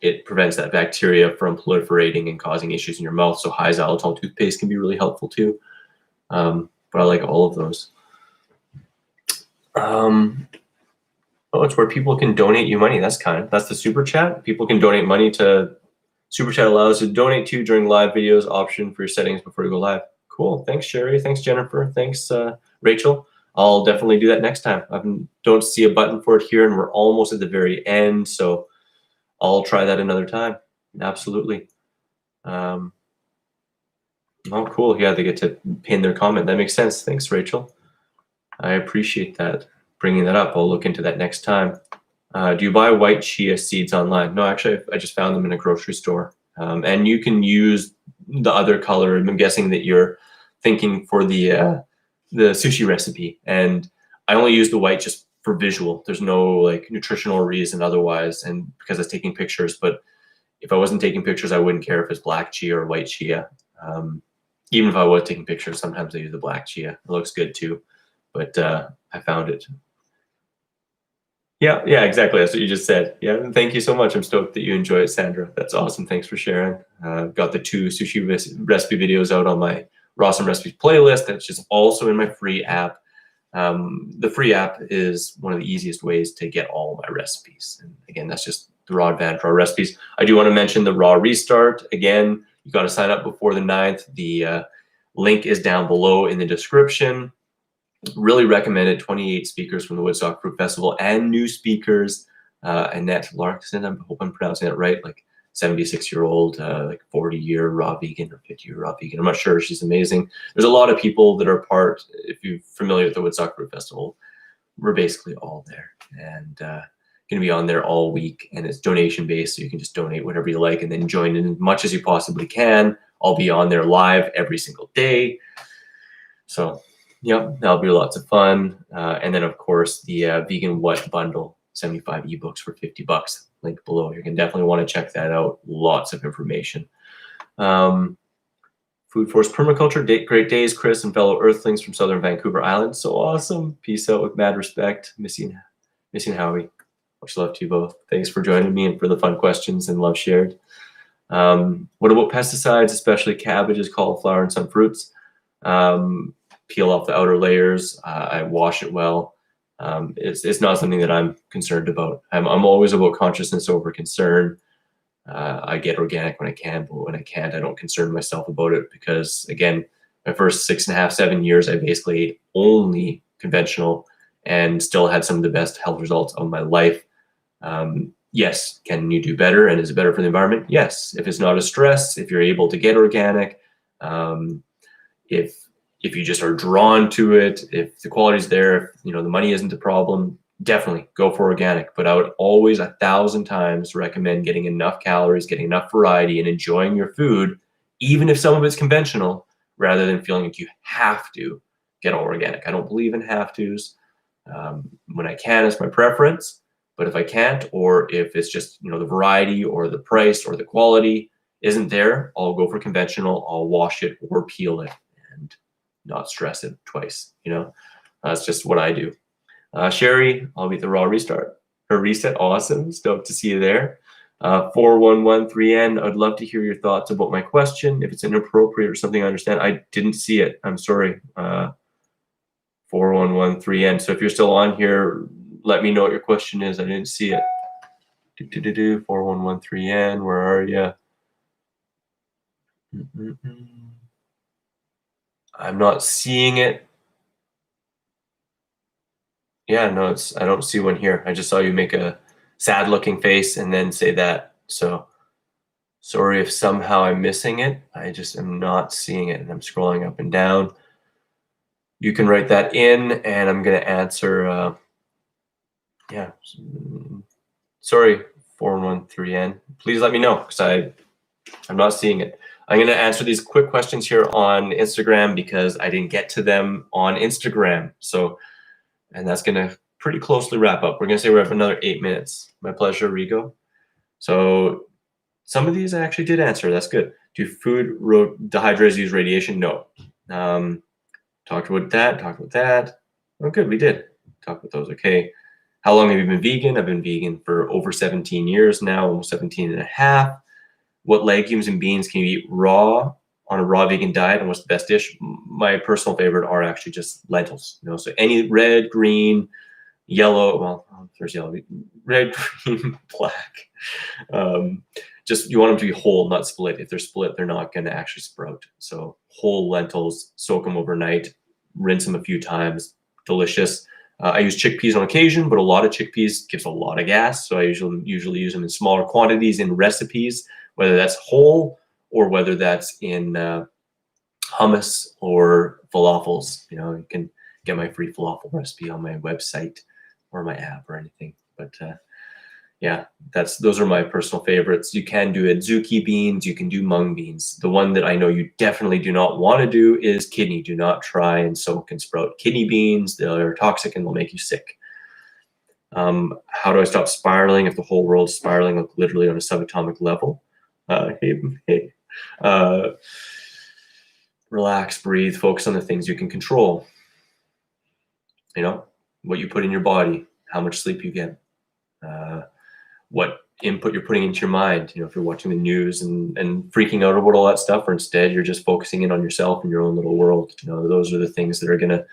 it prevents that bacteria from proliferating and causing issues in your mouth. So high xylitol toothpaste can be really helpful too. But I like all of those. Oh, it's where people can donate you money. That's the super chat. People can donate money to super chat allows you to donate to during live videos, option for your settings before you go live. Cool. Thanks, Sherry. Thanks, Jennifer. Thanks, Rachel. I'll definitely do that next time. I don't see a button for it here, and we're almost at the very end, so I'll try that another time. Absolutely. Oh, cool. Yeah, they get to pin their comment. That makes sense. Thanks, Rachel. I appreciate that. Bringing that up. I'll look into that next time. Do you buy white chia seeds online? No, actually, I just found them in a grocery store. And you can use the other color. I'm guessing that you're thinking for the sushi recipe. And I only use the white just for visual. There's no like nutritional reason otherwise, and because I was taking pictures. But if I wasn't taking pictures, I wouldn't care if it's black chia or white chia. Even if I was taking pictures, sometimes I use the black chia. It looks good too. But I found it. Yeah, exactly. That's what you just said. Yeah, thank you so much. I'm stoked that you enjoy it, Sandra. That's awesome. Thanks for sharing. I've got the 2 sushi recipe videos out on my Rawesome Recipes playlist. That's just also in my free app. The free app is one of the easiest ways to get all my recipes. And again, that's just the Raw Advantage Raw Recipes. I do want to mention the Raw Restart. Again, you got to sign up before the 9th. The link is down below in the description. Really recommend it. 28 speakers from the Woodstock Fruit Festival and new speakers. Annette Larkson, I hope I'm pronouncing it right, like 76-year-old, like 40-year raw vegan or 50-year raw vegan. I'm not sure. She's amazing. There's a lot of people that are part, if you're familiar with the Woodstock Fruit Festival, we're basically all there. And going to be on there all week. And it's donation-based, so you can just donate whatever you like and then join in as much as you possibly can. I'll be on there live every single day. So yep, that'll be lots of fun. And then, of course, the Vegan What bundle, 75 ebooks for $50. Link below. You're going to definitely want to check that out. Lots of information. Food Force Permaculture, great days, Chris and fellow Earthlings from Southern Vancouver Island. So awesome. Peace out with mad respect. Missing Missing Howie. Much love to you both. Thanks for joining me and for the fun questions and love shared. What about pesticides, especially cabbages, cauliflower, and some fruits? Peel off the outer layers. I wash it well. It's not something that I'm concerned about. I'm always about consciousness over concern. I get organic when I can, but when I can't, I don't concern myself about it because, again, my first 6.5, 7 years, I basically ate only conventional and still had some of the best health results of my life. Yes, can you do better, and is it better for the environment? Yes, if it's not a stress, if you're able to get organic, if you just are drawn to it, if the quality's there, if, the money isn't a problem, definitely go for organic. But I would always 1,000 times recommend getting enough calories, getting enough variety, and enjoying your food, even if some of it's conventional, rather than feeling like you have to get all organic. I don't believe in have-tos. When I can, it's my preference. But if I can't, or if it's just, the variety or the price or the quality isn't there, I'll go for conventional. I'll wash it or peel it and not stress it twice. That's just what I do. Sherry, I'll be at the raw restart. Her reset, awesome. Stoked to see you there. 4113N, I'd love to hear your thoughts about my question. If it's inappropriate or something I understand, I didn't see it. I'm sorry. 4113N. So if you're still on here, let me know what your question is. I didn't see it. 4113N, where are you? I'm not seeing it. Yeah, no, I don't see one here. I just saw you make a sad looking face and then say that. So sorry if somehow I'm missing it. I just am not seeing it, and I'm scrolling up and down. You can write that in, and I'm going to answer. Yeah, sorry, 413N. Please let me know because I'm not seeing it. I'm going to answer these quick questions here on Instagram because I didn't get to them on Instagram. And that's going to pretty closely wrap up. We're going to say we have another 8 minutes. My pleasure, Rigo. So some of these I actually did answer. That's good. Do food dehydrators use radiation? No. Talked about that. Oh, good. We did talk about those. Okay. How long have you been vegan? I've been vegan for over 17 years now, almost 17 and a half. What legumes and beans can you eat raw on a raw vegan diet, and what's the best dish? My personal favorite are actually just lentils. So any red, green, yellow. Well, there's yellow, red, green, black. Just you want them to be whole, not split. If they're split, they're not going to actually sprout. So whole lentils, soak them overnight, rinse them a few times. Delicious. I use chickpeas on occasion, but a lot of chickpeas gives a lot of gas. So I usually use them in smaller quantities in recipes, whether that's whole or whether that's in hummus or falafels. You can get my free falafel recipe on my website or my app or anything. But yeah, those are my personal favorites. You can do adzuki beans. You can do mung beans. The one that I know you definitely do not want to do is kidney. Do not try and soak and sprout kidney beans. They're toxic and they'll make you sick. How do I stop spiraling if the whole world's spiraling, like literally on a subatomic level? Relax, breathe, focus on the things you can control. What you put in your body, how much sleep you get, what input you're putting into your mind. If you're watching the news and freaking out about all that stuff, or instead you're just focusing in on yourself and your own little world. Those are the things that are going to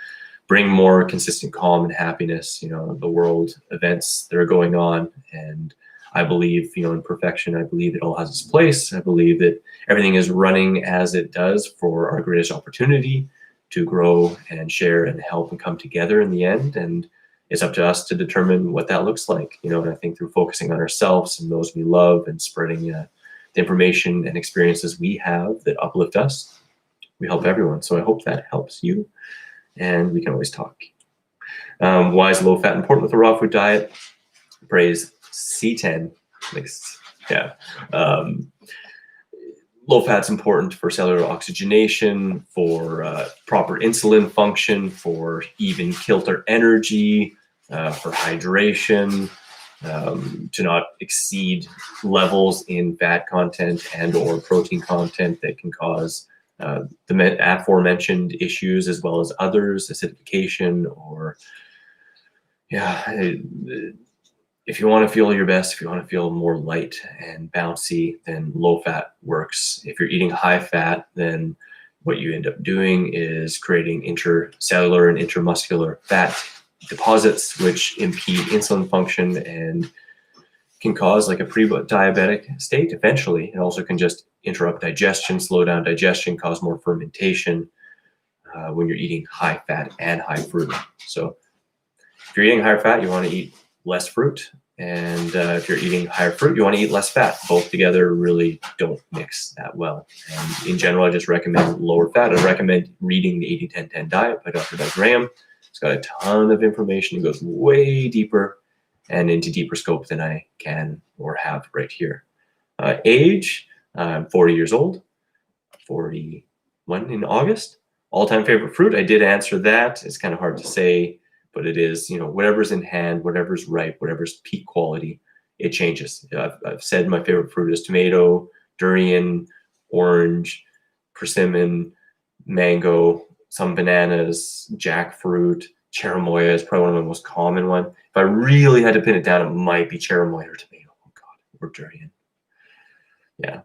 bring more consistent calm and happiness. The world events that are going on, and I believe, in perfection. I believe it all has its place. I believe that everything is running as it does for our greatest opportunity to grow and share and help and come together in the end. And it's up to us to determine what that looks like. And I think through focusing on ourselves and those we love and spreading the information and experiences we have that uplift us, we help everyone. So I hope that helps you, and we can always talk. Why is low fat important with a raw food diet? Praise C10. Low fat's important for cellular oxygenation, for proper insulin function, for even kilter energy, for hydration, to not exceed levels in fat content and or protein content that can cause the aforementioned issues, as well as others, acidification or Yeah, if you want to feel your best, if you want to feel more light and bouncy, then low fat works. If you're eating high fat, then what you end up doing is creating intracellular and intramuscular fat deposits, which impede insulin function and can cause like a pre-diabetic state eventually. It also can just interrupt digestion, slow down digestion, cause more fermentation when you're eating high fat and high fruit. So if you're eating higher fat, you want to eat less fruit. And if you're eating higher fruit, you want to eat less fat. Both together really don't mix that well. And in general, I just recommend lower fat. I recommend reading the 80-10-10 diet by Dr. Doug Graham. It's got a ton of information. It goes way deeper and into deeper scope than I can or have right here. Age, I'm 40 years old, 41 in August. All-time favorite fruit, I did answer that. It's kind of hard to say, but it is, whatever's in hand, whatever's ripe, whatever's peak quality, it changes. I've said my favorite fruit is tomato, durian, orange, persimmon, mango, some bananas, jackfruit, cherimoya is probably one of the most common one. If I really had to pin it down, it might be cherimoya or tomato. Oh God, or durian. Yeah.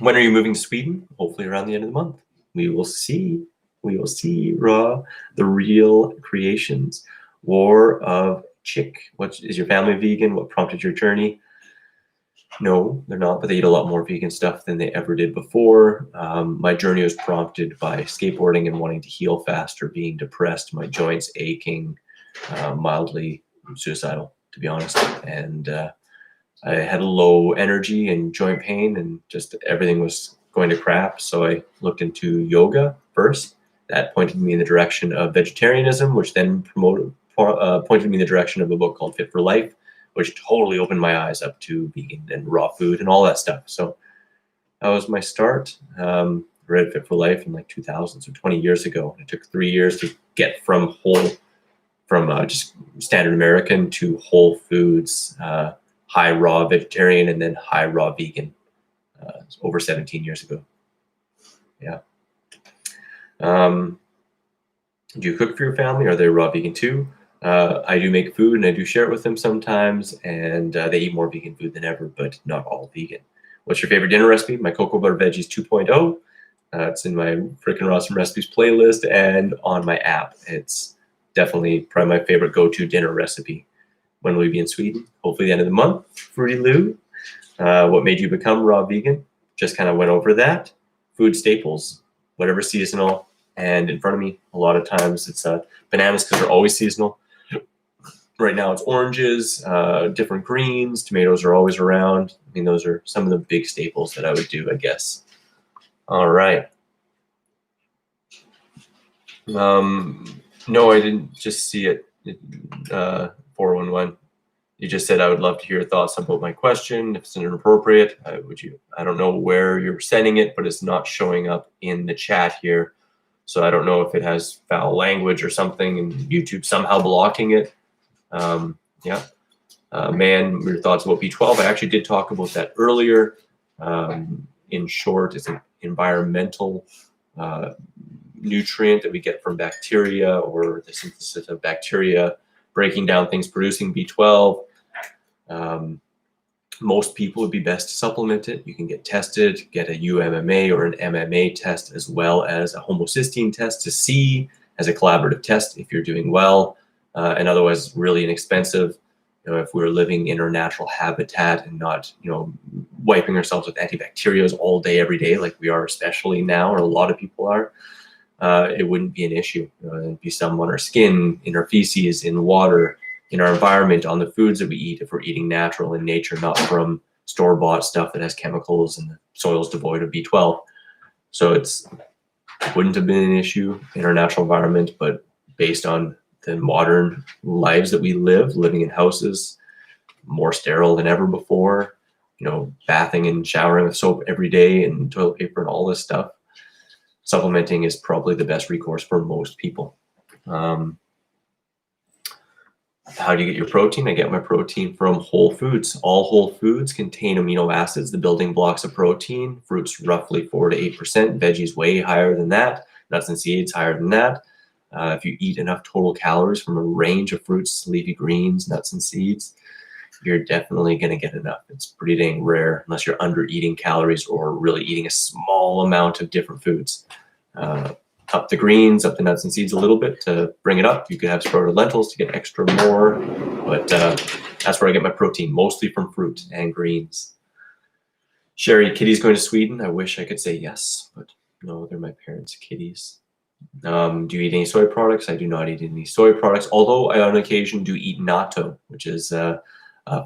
When are you moving to Sweden? Hopefully around the end of the month. We will see. We will see, Raw, the real creations. War of Chick. What is your family vegan? What prompted your journey? No, they're not, but they eat a lot more vegan stuff than they ever did before. My journey was prompted by skateboarding and wanting to heal faster, being depressed, my joints aching, mildly suicidal, to be honest. And I had low energy and joint pain, and just everything was going to crap. So I looked into yoga first. That pointed me in the direction of vegetarianism, which then pointed me in the direction of a book called Fit for Life, which totally opened my eyes up to vegan and raw food and all that stuff. So that was my start. Read Fit for Life in like 2000, so 20 years ago. It took 3 years to get from just standard American to Whole Foods, high raw vegetarian, and then high raw vegan, over 17 years ago. Yeah. Do you cook for your family? Are they raw vegan too? I do make food and I do share it with them sometimes, and they eat more vegan food than ever, but not all vegan. What's your favorite dinner recipe? My cocoa butter veggies 2.0. It's in my Frickin' Awesome Recipes playlist and on my app. It's definitely probably my favorite go-to dinner recipe. When will we be in Sweden? Hopefully the end of the month. Fruity Lou. What made you become raw vegan? Just kind of went over that. Food staples, whatever seasonal. And in front of me, a lot of times it's bananas because they're always seasonal. Right now it's oranges, different greens, tomatoes are always around. I mean, those are some of the big staples that I would do, I guess. All right. No, I didn't just see it. 411. You just said, I would love to hear your thoughts about my question. If it's inappropriate, I don't know where you're sending it, but it's not showing up in the chat here. So I don't know if it has foul language or something and YouTube somehow blocking it. Yeah. Man, your thoughts about B12. I actually did talk about that earlier. In short, it's an environmental nutrient that we get from bacteria, or the synthesis of bacteria breaking down things producing B12. Most people would be best to supplement it. You can get tested, get a UMMA or an MMA test, as well as a homocysteine test to see as a collaborative test if you're doing well, and otherwise really inexpensive. If we're living in our natural habitat and not, wiping ourselves with antibacterials all day, every day, like we are, especially now, or a lot of people are, it wouldn't be an issue. It'd be some on our skin, in our feces, in water, in our environment, on the foods that we eat, if we're eating natural in nature, not from store-bought stuff that has chemicals and the soil's devoid of B12. So it wouldn't have been an issue in our natural environment, but based on the modern lives that we live, living in houses, more sterile than ever before, bathing and showering with soap every day and toilet paper and all this stuff, supplementing is probably the best recourse for most people. How do you get your protein? I get my protein from whole foods. All whole foods contain amino acids, the building blocks of protein. Fruits roughly 4 to 8%. Veggies way higher than that. Nuts and seeds higher than that. If you eat enough total calories from a range of fruits, leafy greens, nuts, and seeds, you're definitely going to get enough. It's pretty dang rare unless you're under eating calories or really eating a small amount of different foods. Up the greens, up the nuts and seeds a little bit to bring it up. You could have sprouted lentils to get extra more, but that's where I get my protein, mostly from fruit and greens. Sherry, kitties going to Sweden? I wish I could say yes, but no, they're my parents' kitties. Do you eat any soy products? I do not eat any soy products, although I on occasion do eat natto, which is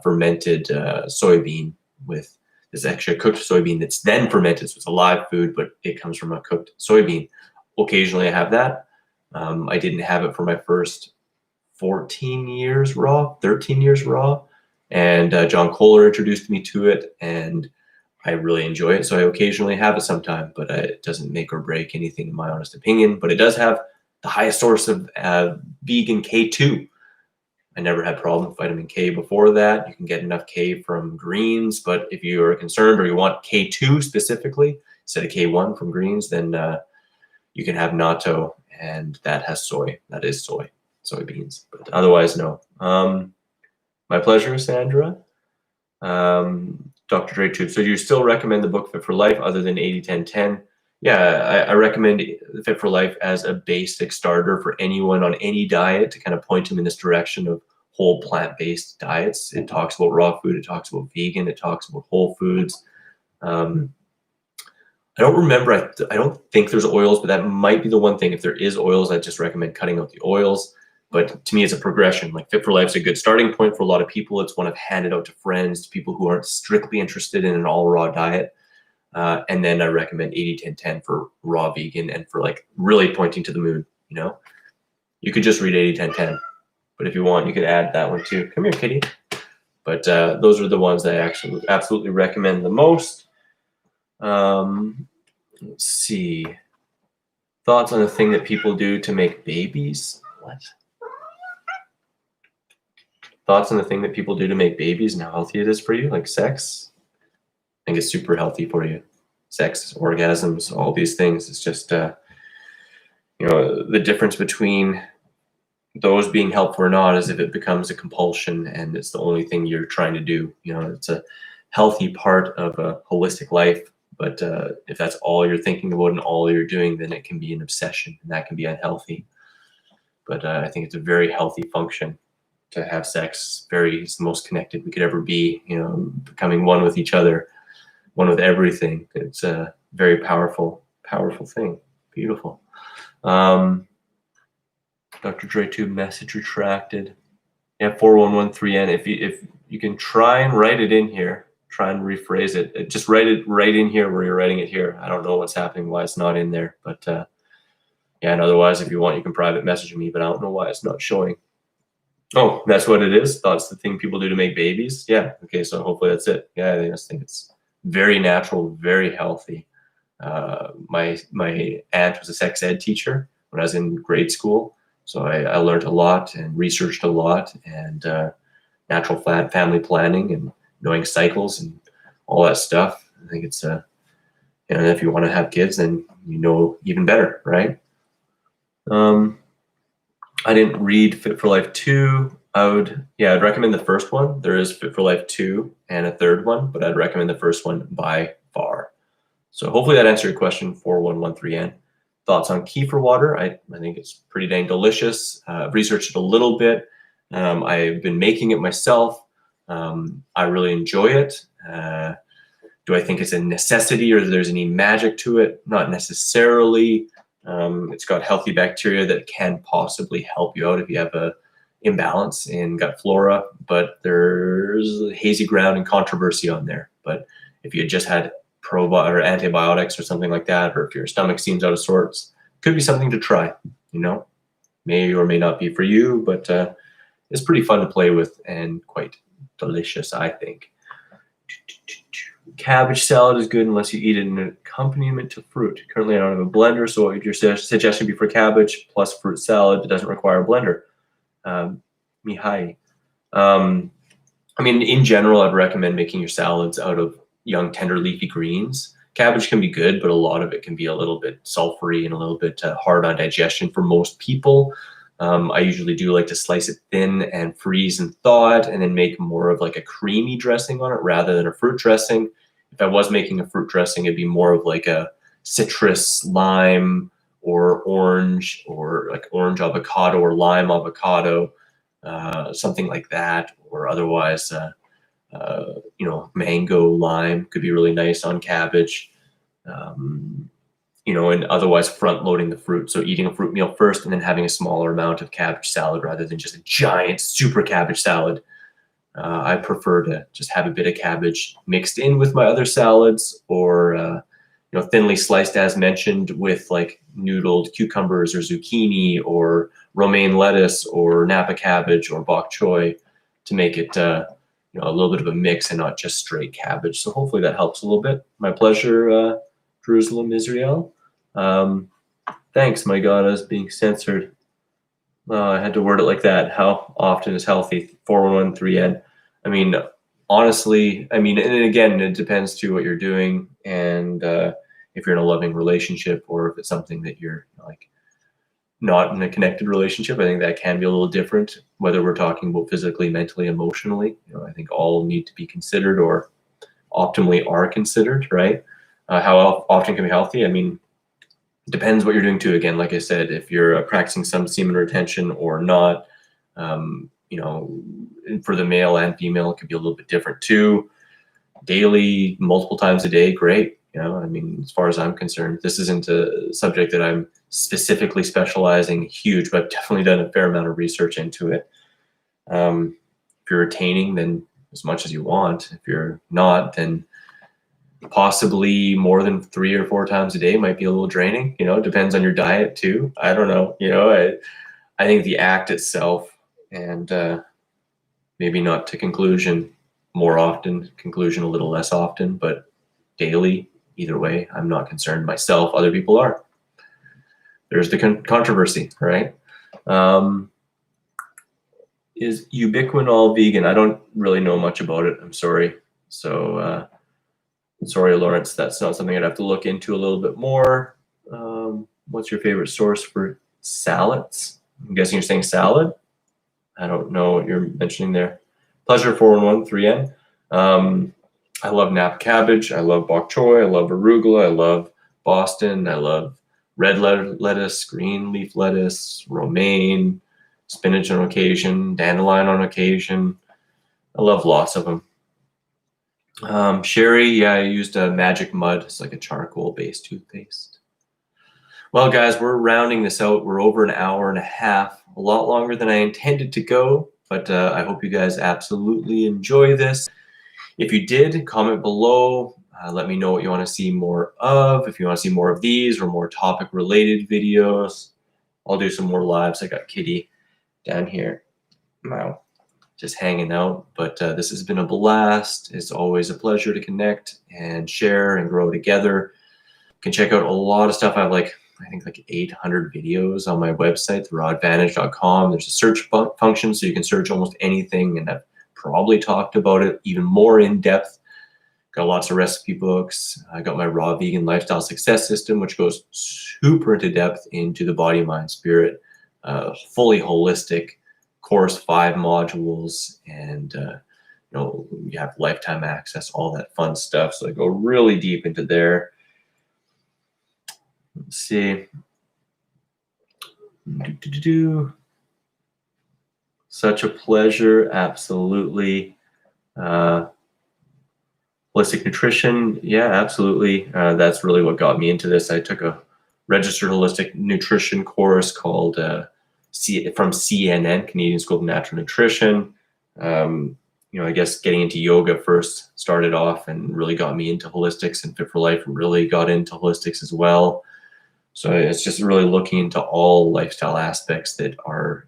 fermented soybean with this extra cooked soybean that's then fermented. So it's a live food, but it comes from a cooked soybean. Occasionally I have that. I didn't have it for my first 14 years raw, 13 years raw. And John Kohler introduced me to it, and I really enjoy it. So I occasionally have it sometime, but it doesn't make or break anything in my honest opinion. But it does have the highest source of vegan K2. I never had problem with vitamin K before that. You can get enough K from greens, but if you are concerned or you want K2 specifically instead of K1 from greens, then you can have natto, and that has soy. That is soybeans. But otherwise, no. My pleasure, Sandra. Dr. Dre Tube. So do you still recommend the book Fit for Life other than 80-10-10? Yeah, I recommend Fit for Life as a basic starter for anyone on any diet to kind of point them in this direction of whole plant-based diets. It talks about raw food. It talks about vegan. It talks about whole foods. I don't remember. I don't think there's oils, but that might be the one thing. If there is oils, I just recommend cutting out the oils. But to me, it's a progression. Like Fit for Life is a good starting point for a lot of people. It's one I've handed out to friends, to people who aren't strictly interested in an all raw diet. And then I recommend 80-10-10 for raw vegan and for like really pointing to the moon. You know, you could just read 80-10-10, but if you want, you could add that one too. Come here, kitty. But those are the ones that I actually absolutely recommend the most. Let's see. Thoughts on the thing that people do to make babies? What? Thoughts on the thing that people do to make babies and how healthy it is for you, like sex? I think it's super healthy for you. Sex, orgasms, all these things. It's just, you know, the difference between those being helpful or not is if it becomes a compulsion and it's the only thing you're trying to do. You know, it's a healthy part of a holistic life. But if that's all you're thinking about and all you're doing, then it can be an obsession, and that can be unhealthy. But I think it's a very healthy function to have sex. It's the most connected we could ever be, you know, becoming one with each other, one with everything. It's a very powerful thing. Beautiful. Dr. Dre Tube message retracted. Yeah, 4113N. If you can try and write it in here, try and rephrase it. Just write it right in here where you're writing it here. I don't know what's happening, why it's not in there. But yeah, and otherwise, if you want, you can private message me, but I don't know why it's not showing. Oh, that's what it is? That's the thing people do to make babies? Yeah, okay, so hopefully that's it. Yeah, I just think it's very natural, very healthy. My aunt was a sex ed teacher when I was in grade school, so I learned a lot and researched a lot, and natural family planning and knowing cycles and all that stuff. I think it's and if you want to have kids, then you know even better, right? I didn't read Fit for Life 2. I'd recommend the first one. There is Fit for Life 2 and a third one, but I'd recommend the first one by far. So hopefully that answered your question, 4113N. Thoughts on kefir water? I think it's pretty dang delicious. I've researched it a little bit. I've been making it myself. I really enjoy it. Do I think it's a necessity or there's any magic to it? Not necessarily. It's got healthy bacteria that can possibly help you out if you have a imbalance in gut flora, but there's hazy ground and controversy on there. But if you just had or antibiotics or something like that, or if your stomach seems out of sorts, could be something to try, you know, may or may not be for you, but it's pretty fun to play with and quite delicious, I think. Cabbage salad is good unless you eat it in an accompaniment to fruit. Currently, I don't have a blender, so what would your suggestion be for cabbage plus fruit salad that doesn't require a blender? Mihai. I mean, in general, I'd recommend making your salads out of young, tender, leafy greens. cabbage can be good, but a lot of it can be a little bit sulfury and a little bit hard on digestion for most people. I usually do like to slice it thin and freeze and thaw it, and then make more of like a creamy dressing on it rather than a fruit dressing. If I was making a fruit dressing, it'd be more of like a citrus, lime, or orange, or like orange avocado or lime avocado, something like that. Or otherwise, mango, lime could be really nice on cabbage. And otherwise front loading the fruit. So eating a fruit meal first and then having a smaller amount of cabbage salad rather than just a giant super cabbage salad. I prefer to just have a bit of cabbage mixed in with my other salads, or thinly sliced as mentioned with like noodled cucumbers or zucchini or romaine lettuce or napa cabbage or bok choy to make it a little bit of a mix and not just straight cabbage. So hopefully that helps a little bit. My pleasure, Jerusalem, Israel. Thanks, my God, I was being censored. I had to word it like that. How often is healthy? 4113N. I mean, honestly, and again, it depends to what you're doing, and if you're in a loving relationship, or if it's something that you're like not in a connected relationship. I think that can be a little different, whether we're talking about physically, mentally, emotionally. I think all need to be considered, or optimally are considered, right? How often can be healthy? It depends what you're doing too. Again, like I said, if you're practicing some semen retention or not, for the male and female, it could be a little bit different too. Daily, multiple times a day, great. As far as I'm concerned, this isn't a subject that I'm specifically specializing huge, but I've definitely done a fair amount of research into it. If you're retaining, then as much as you want. If you're not, then possibly more than 3 or 4 times a day might be a little draining. It depends on your diet too. I don't know. I think the act itself, and maybe not to conclusion more often, conclusion a little less often, but daily, either way, I'm not concerned myself. Other people are. There's the controversy, right? Is ubiquinol vegan? I don't really know much about it. I'm sorry. So, sorry, Lawrence, that's not something I'd have to look into a little bit more. What's your favorite source for salads? I'm guessing you're saying salad. I don't know what you're mentioning there. Pleasure 4113N. I love napa cabbage. I love bok choy. I love arugula. I love Boston. I love red lettuce, green leaf lettuce, romaine, spinach on occasion, dandelion on occasion. I love lots of them. Sherry, yeah, I used a Magic Mud. It's like a charcoal-based toothpaste. Well, guys, we're rounding this out. We're over an hour and a half, a lot longer than I intended to go, but I hope you guys absolutely enjoy this. If you did, comment below. Let me know what you want to see more of. If you want to see more of these or more topic-related videos, I'll do some more lives. I got Kitty down here. Wow. Just hanging out, but this has been a blast. It's always a pleasure to connect and share and grow together. You can check out a lot of stuff. I have I think 800 videos on my website, therawadvantage.com. There's a search function, so you can search almost anything, and I've probably talked about it even more in depth. Got lots of recipe books. I got my Raw Vegan Lifestyle Success System, which goes super into depth into the body, mind, spirit, fully holistic course, 5 modules, and you have lifetime access, all that fun stuff. So I go really deep into there. Let's see. Such a pleasure, absolutely. Holistic nutrition, yeah, absolutely. That's really what got me into this. I took a registered holistic nutrition course called from CNN, Canadian School of Natural Nutrition. I guess getting into yoga first started off and really got me into holistics, and Fit for Life really got into holistics as well. So it's just really looking into all lifestyle aspects that are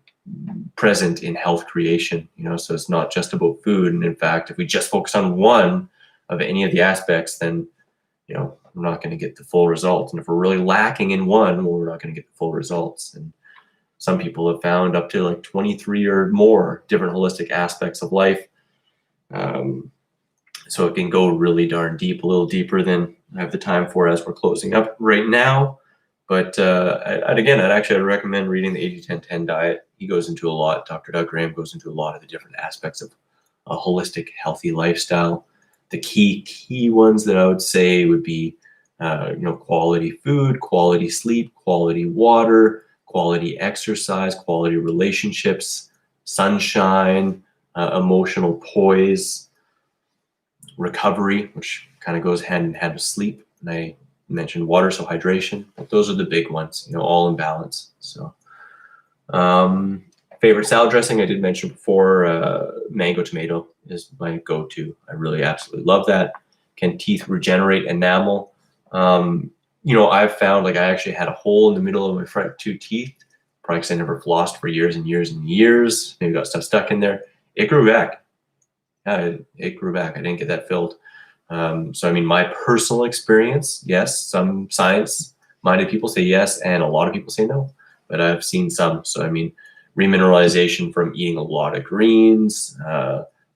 present in health creation, so it's not just about food. And in fact, if we just focus on one of any of the aspects, then, we're not going to get the full result. And if we're really lacking in one, well, we're not going to get the full results. And some people have found up to 23 or more different holistic aspects of life. So it can go really darn deep, a little deeper than have the time for as we're closing up right now. But I'd actually recommend reading the 80-10-10 diet. He goes into a lot. Dr. Doug Graham goes into a lot of the different aspects of a holistic, healthy lifestyle. The key ones that I would say would be, quality food, quality sleep, quality water, quality exercise, quality relationships, sunshine, emotional poise, recovery, which kind of goes hand in hand with sleep. And I mentioned water, so hydration. But those are the big ones, all in balance. So, favorite salad dressing, I did mention before, mango tomato is my go-to. I really absolutely love that. Can teeth regenerate enamel? I've found I actually had a hole in the middle of my front two teeth, probably because I never flossed for years and years and years. Maybe got stuff stuck in there. It grew back. It grew back. I didn't get that filled. So, I mean, my personal experience, yes, some science-minded people say yes, and a lot of people say no, but I've seen some. So, I mean, remineralization from eating a lot of greens,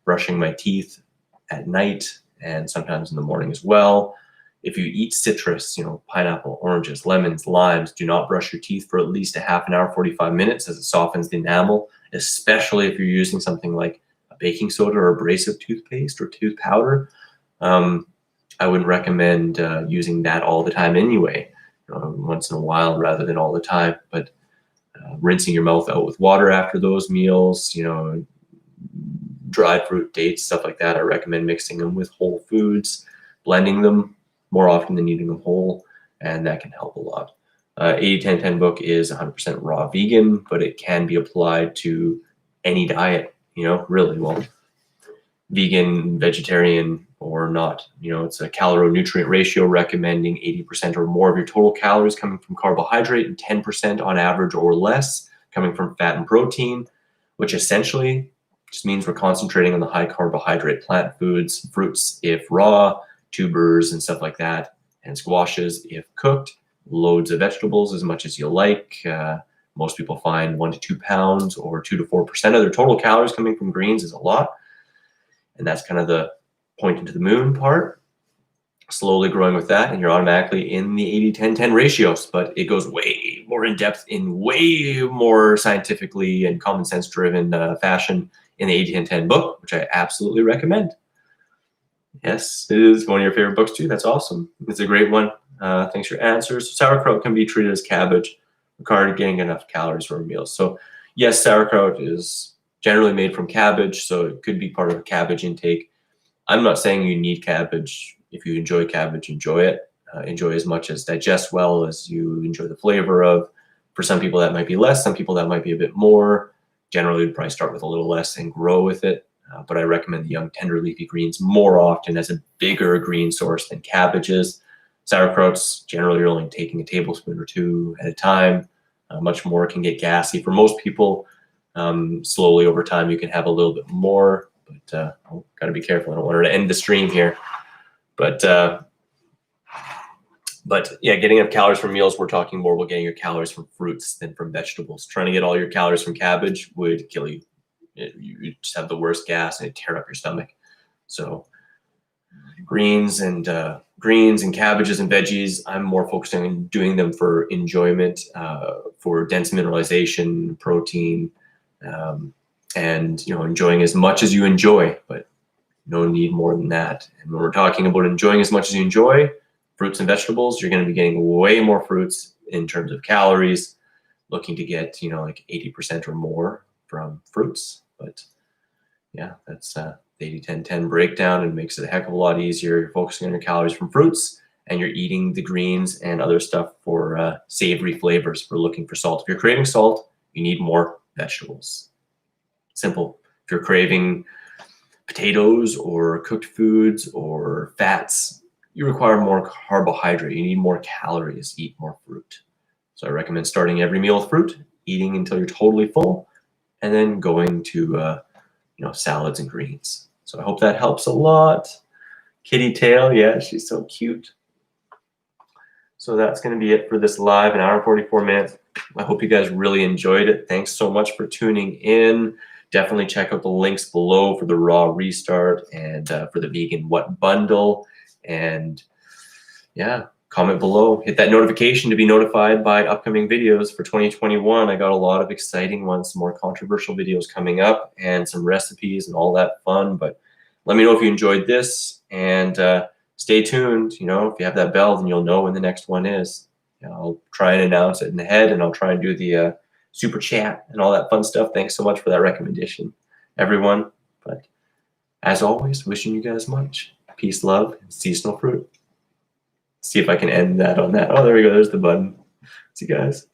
brushing my teeth at night, and sometimes in the morning as well. If you eat citrus, pineapple, oranges, lemons, limes, do not brush your teeth for at least a half an hour, 45 minutes, as it softens the enamel, especially if you're using something like a baking soda or abrasive toothpaste or tooth powder. I wouldn't recommend using that all the time anyway, once in a while rather than all the time. But rinsing your mouth out with water after those meals, dried fruit, dates, stuff like that. I recommend mixing them with whole foods, blending them more often than eating them whole, and that can help a lot. 80-10-10 book is 100% raw vegan, but it can be applied to any diet, really well. Vegan, vegetarian, or not. It's a calorie-nutrient ratio recommending 80% or more of your total calories coming from carbohydrate and 10% on average or less coming from fat and protein, which essentially just means we're concentrating on the high carbohydrate plant foods, fruits if raw, tubers and stuff like that, and squashes if cooked, loads of vegetables as much as you like. Most people find 1 to 2 pounds or 2 to 4% of their total calories coming from greens is a lot. And that's kind of the pointing to the moon part, slowly growing with that, and you're automatically in the 80-10-10 ratios, but it goes way more in depth in way more scientifically and common sense driven fashion in the 80-10-10 book, which I absolutely recommend. Yes, it is one of your favorite books too. That's awesome. It's a great one. Thanks for your answers. Sauerkraut can be treated as cabbage, required getting enough calories for meals. So yes, sauerkraut is generally made from cabbage, so it could be part of a cabbage intake. I'm not saying you need cabbage. If you enjoy cabbage, enjoy it. Enjoy as much as digest well as you enjoy the flavor of. For some people, that might be less. Some people, that might be a bit more. Generally, we'd probably start with a little less and grow with it. But I recommend the young, tender leafy greens more often as a bigger green source than cabbages. Sauerkrauts, generally, you're only taking a tablespoon or two at a time. Much more can get gassy for most people. Slowly over time, you can have a little bit more, but got to be careful. I don't want her to end the stream here. But yeah, getting enough calories from meals, we're talking more about getting your calories from fruits than from vegetables. Trying to get all your calories from cabbage would kill you. You just have the worst gas and it'd tear up your stomach. So greens and cabbages and veggies, I'm more focused on doing them for enjoyment, for dense mineralization, protein, and enjoying as much as you enjoy, but no need more than that. And when we're talking about enjoying as much as you enjoy fruits and vegetables, you're going to be getting way more fruits in terms of calories, looking to get like 80% or more from fruits. But yeah, that's the 80-10-10 breakdown, and makes it a heck of a lot easier. You're focusing on your calories from fruits, and you're eating the greens and other stuff for savory flavors, for looking for salt. If you're craving salt, you need more vegetables. Simple. If you're craving potatoes or cooked foods or fats, you require more carbohydrate. You need more calories. Eat more fruit. So I recommend starting every meal with fruit, eating until you're totally full, and then going to salads and greens. So I hope that helps a lot. Kitty Tail, yeah, she's so cute. So that's going to be it for this live, an hour and 44 minutes. I hope you guys really enjoyed it. Thanks so much for tuning in. Definitely check out the links below for the Raw Restart and for the Vegan What bundle. And yeah, comment below. Hit that notification to be notified by upcoming videos for 2021. I got a lot of exciting ones, some more controversial videos coming up, and some recipes and all that fun. But let me know if you enjoyed this, and stay tuned. You know, if you have that bell, then you'll know when the next one is. You know, I'll try and announce it in the head, and I'll try and do the super chat and all that fun stuff. Thanks so much for that recommendation, everyone. But as always, wishing you guys much peace, love, and seasonal fruit. See if I can end that on that. Oh, there we go. There's the button. See you guys.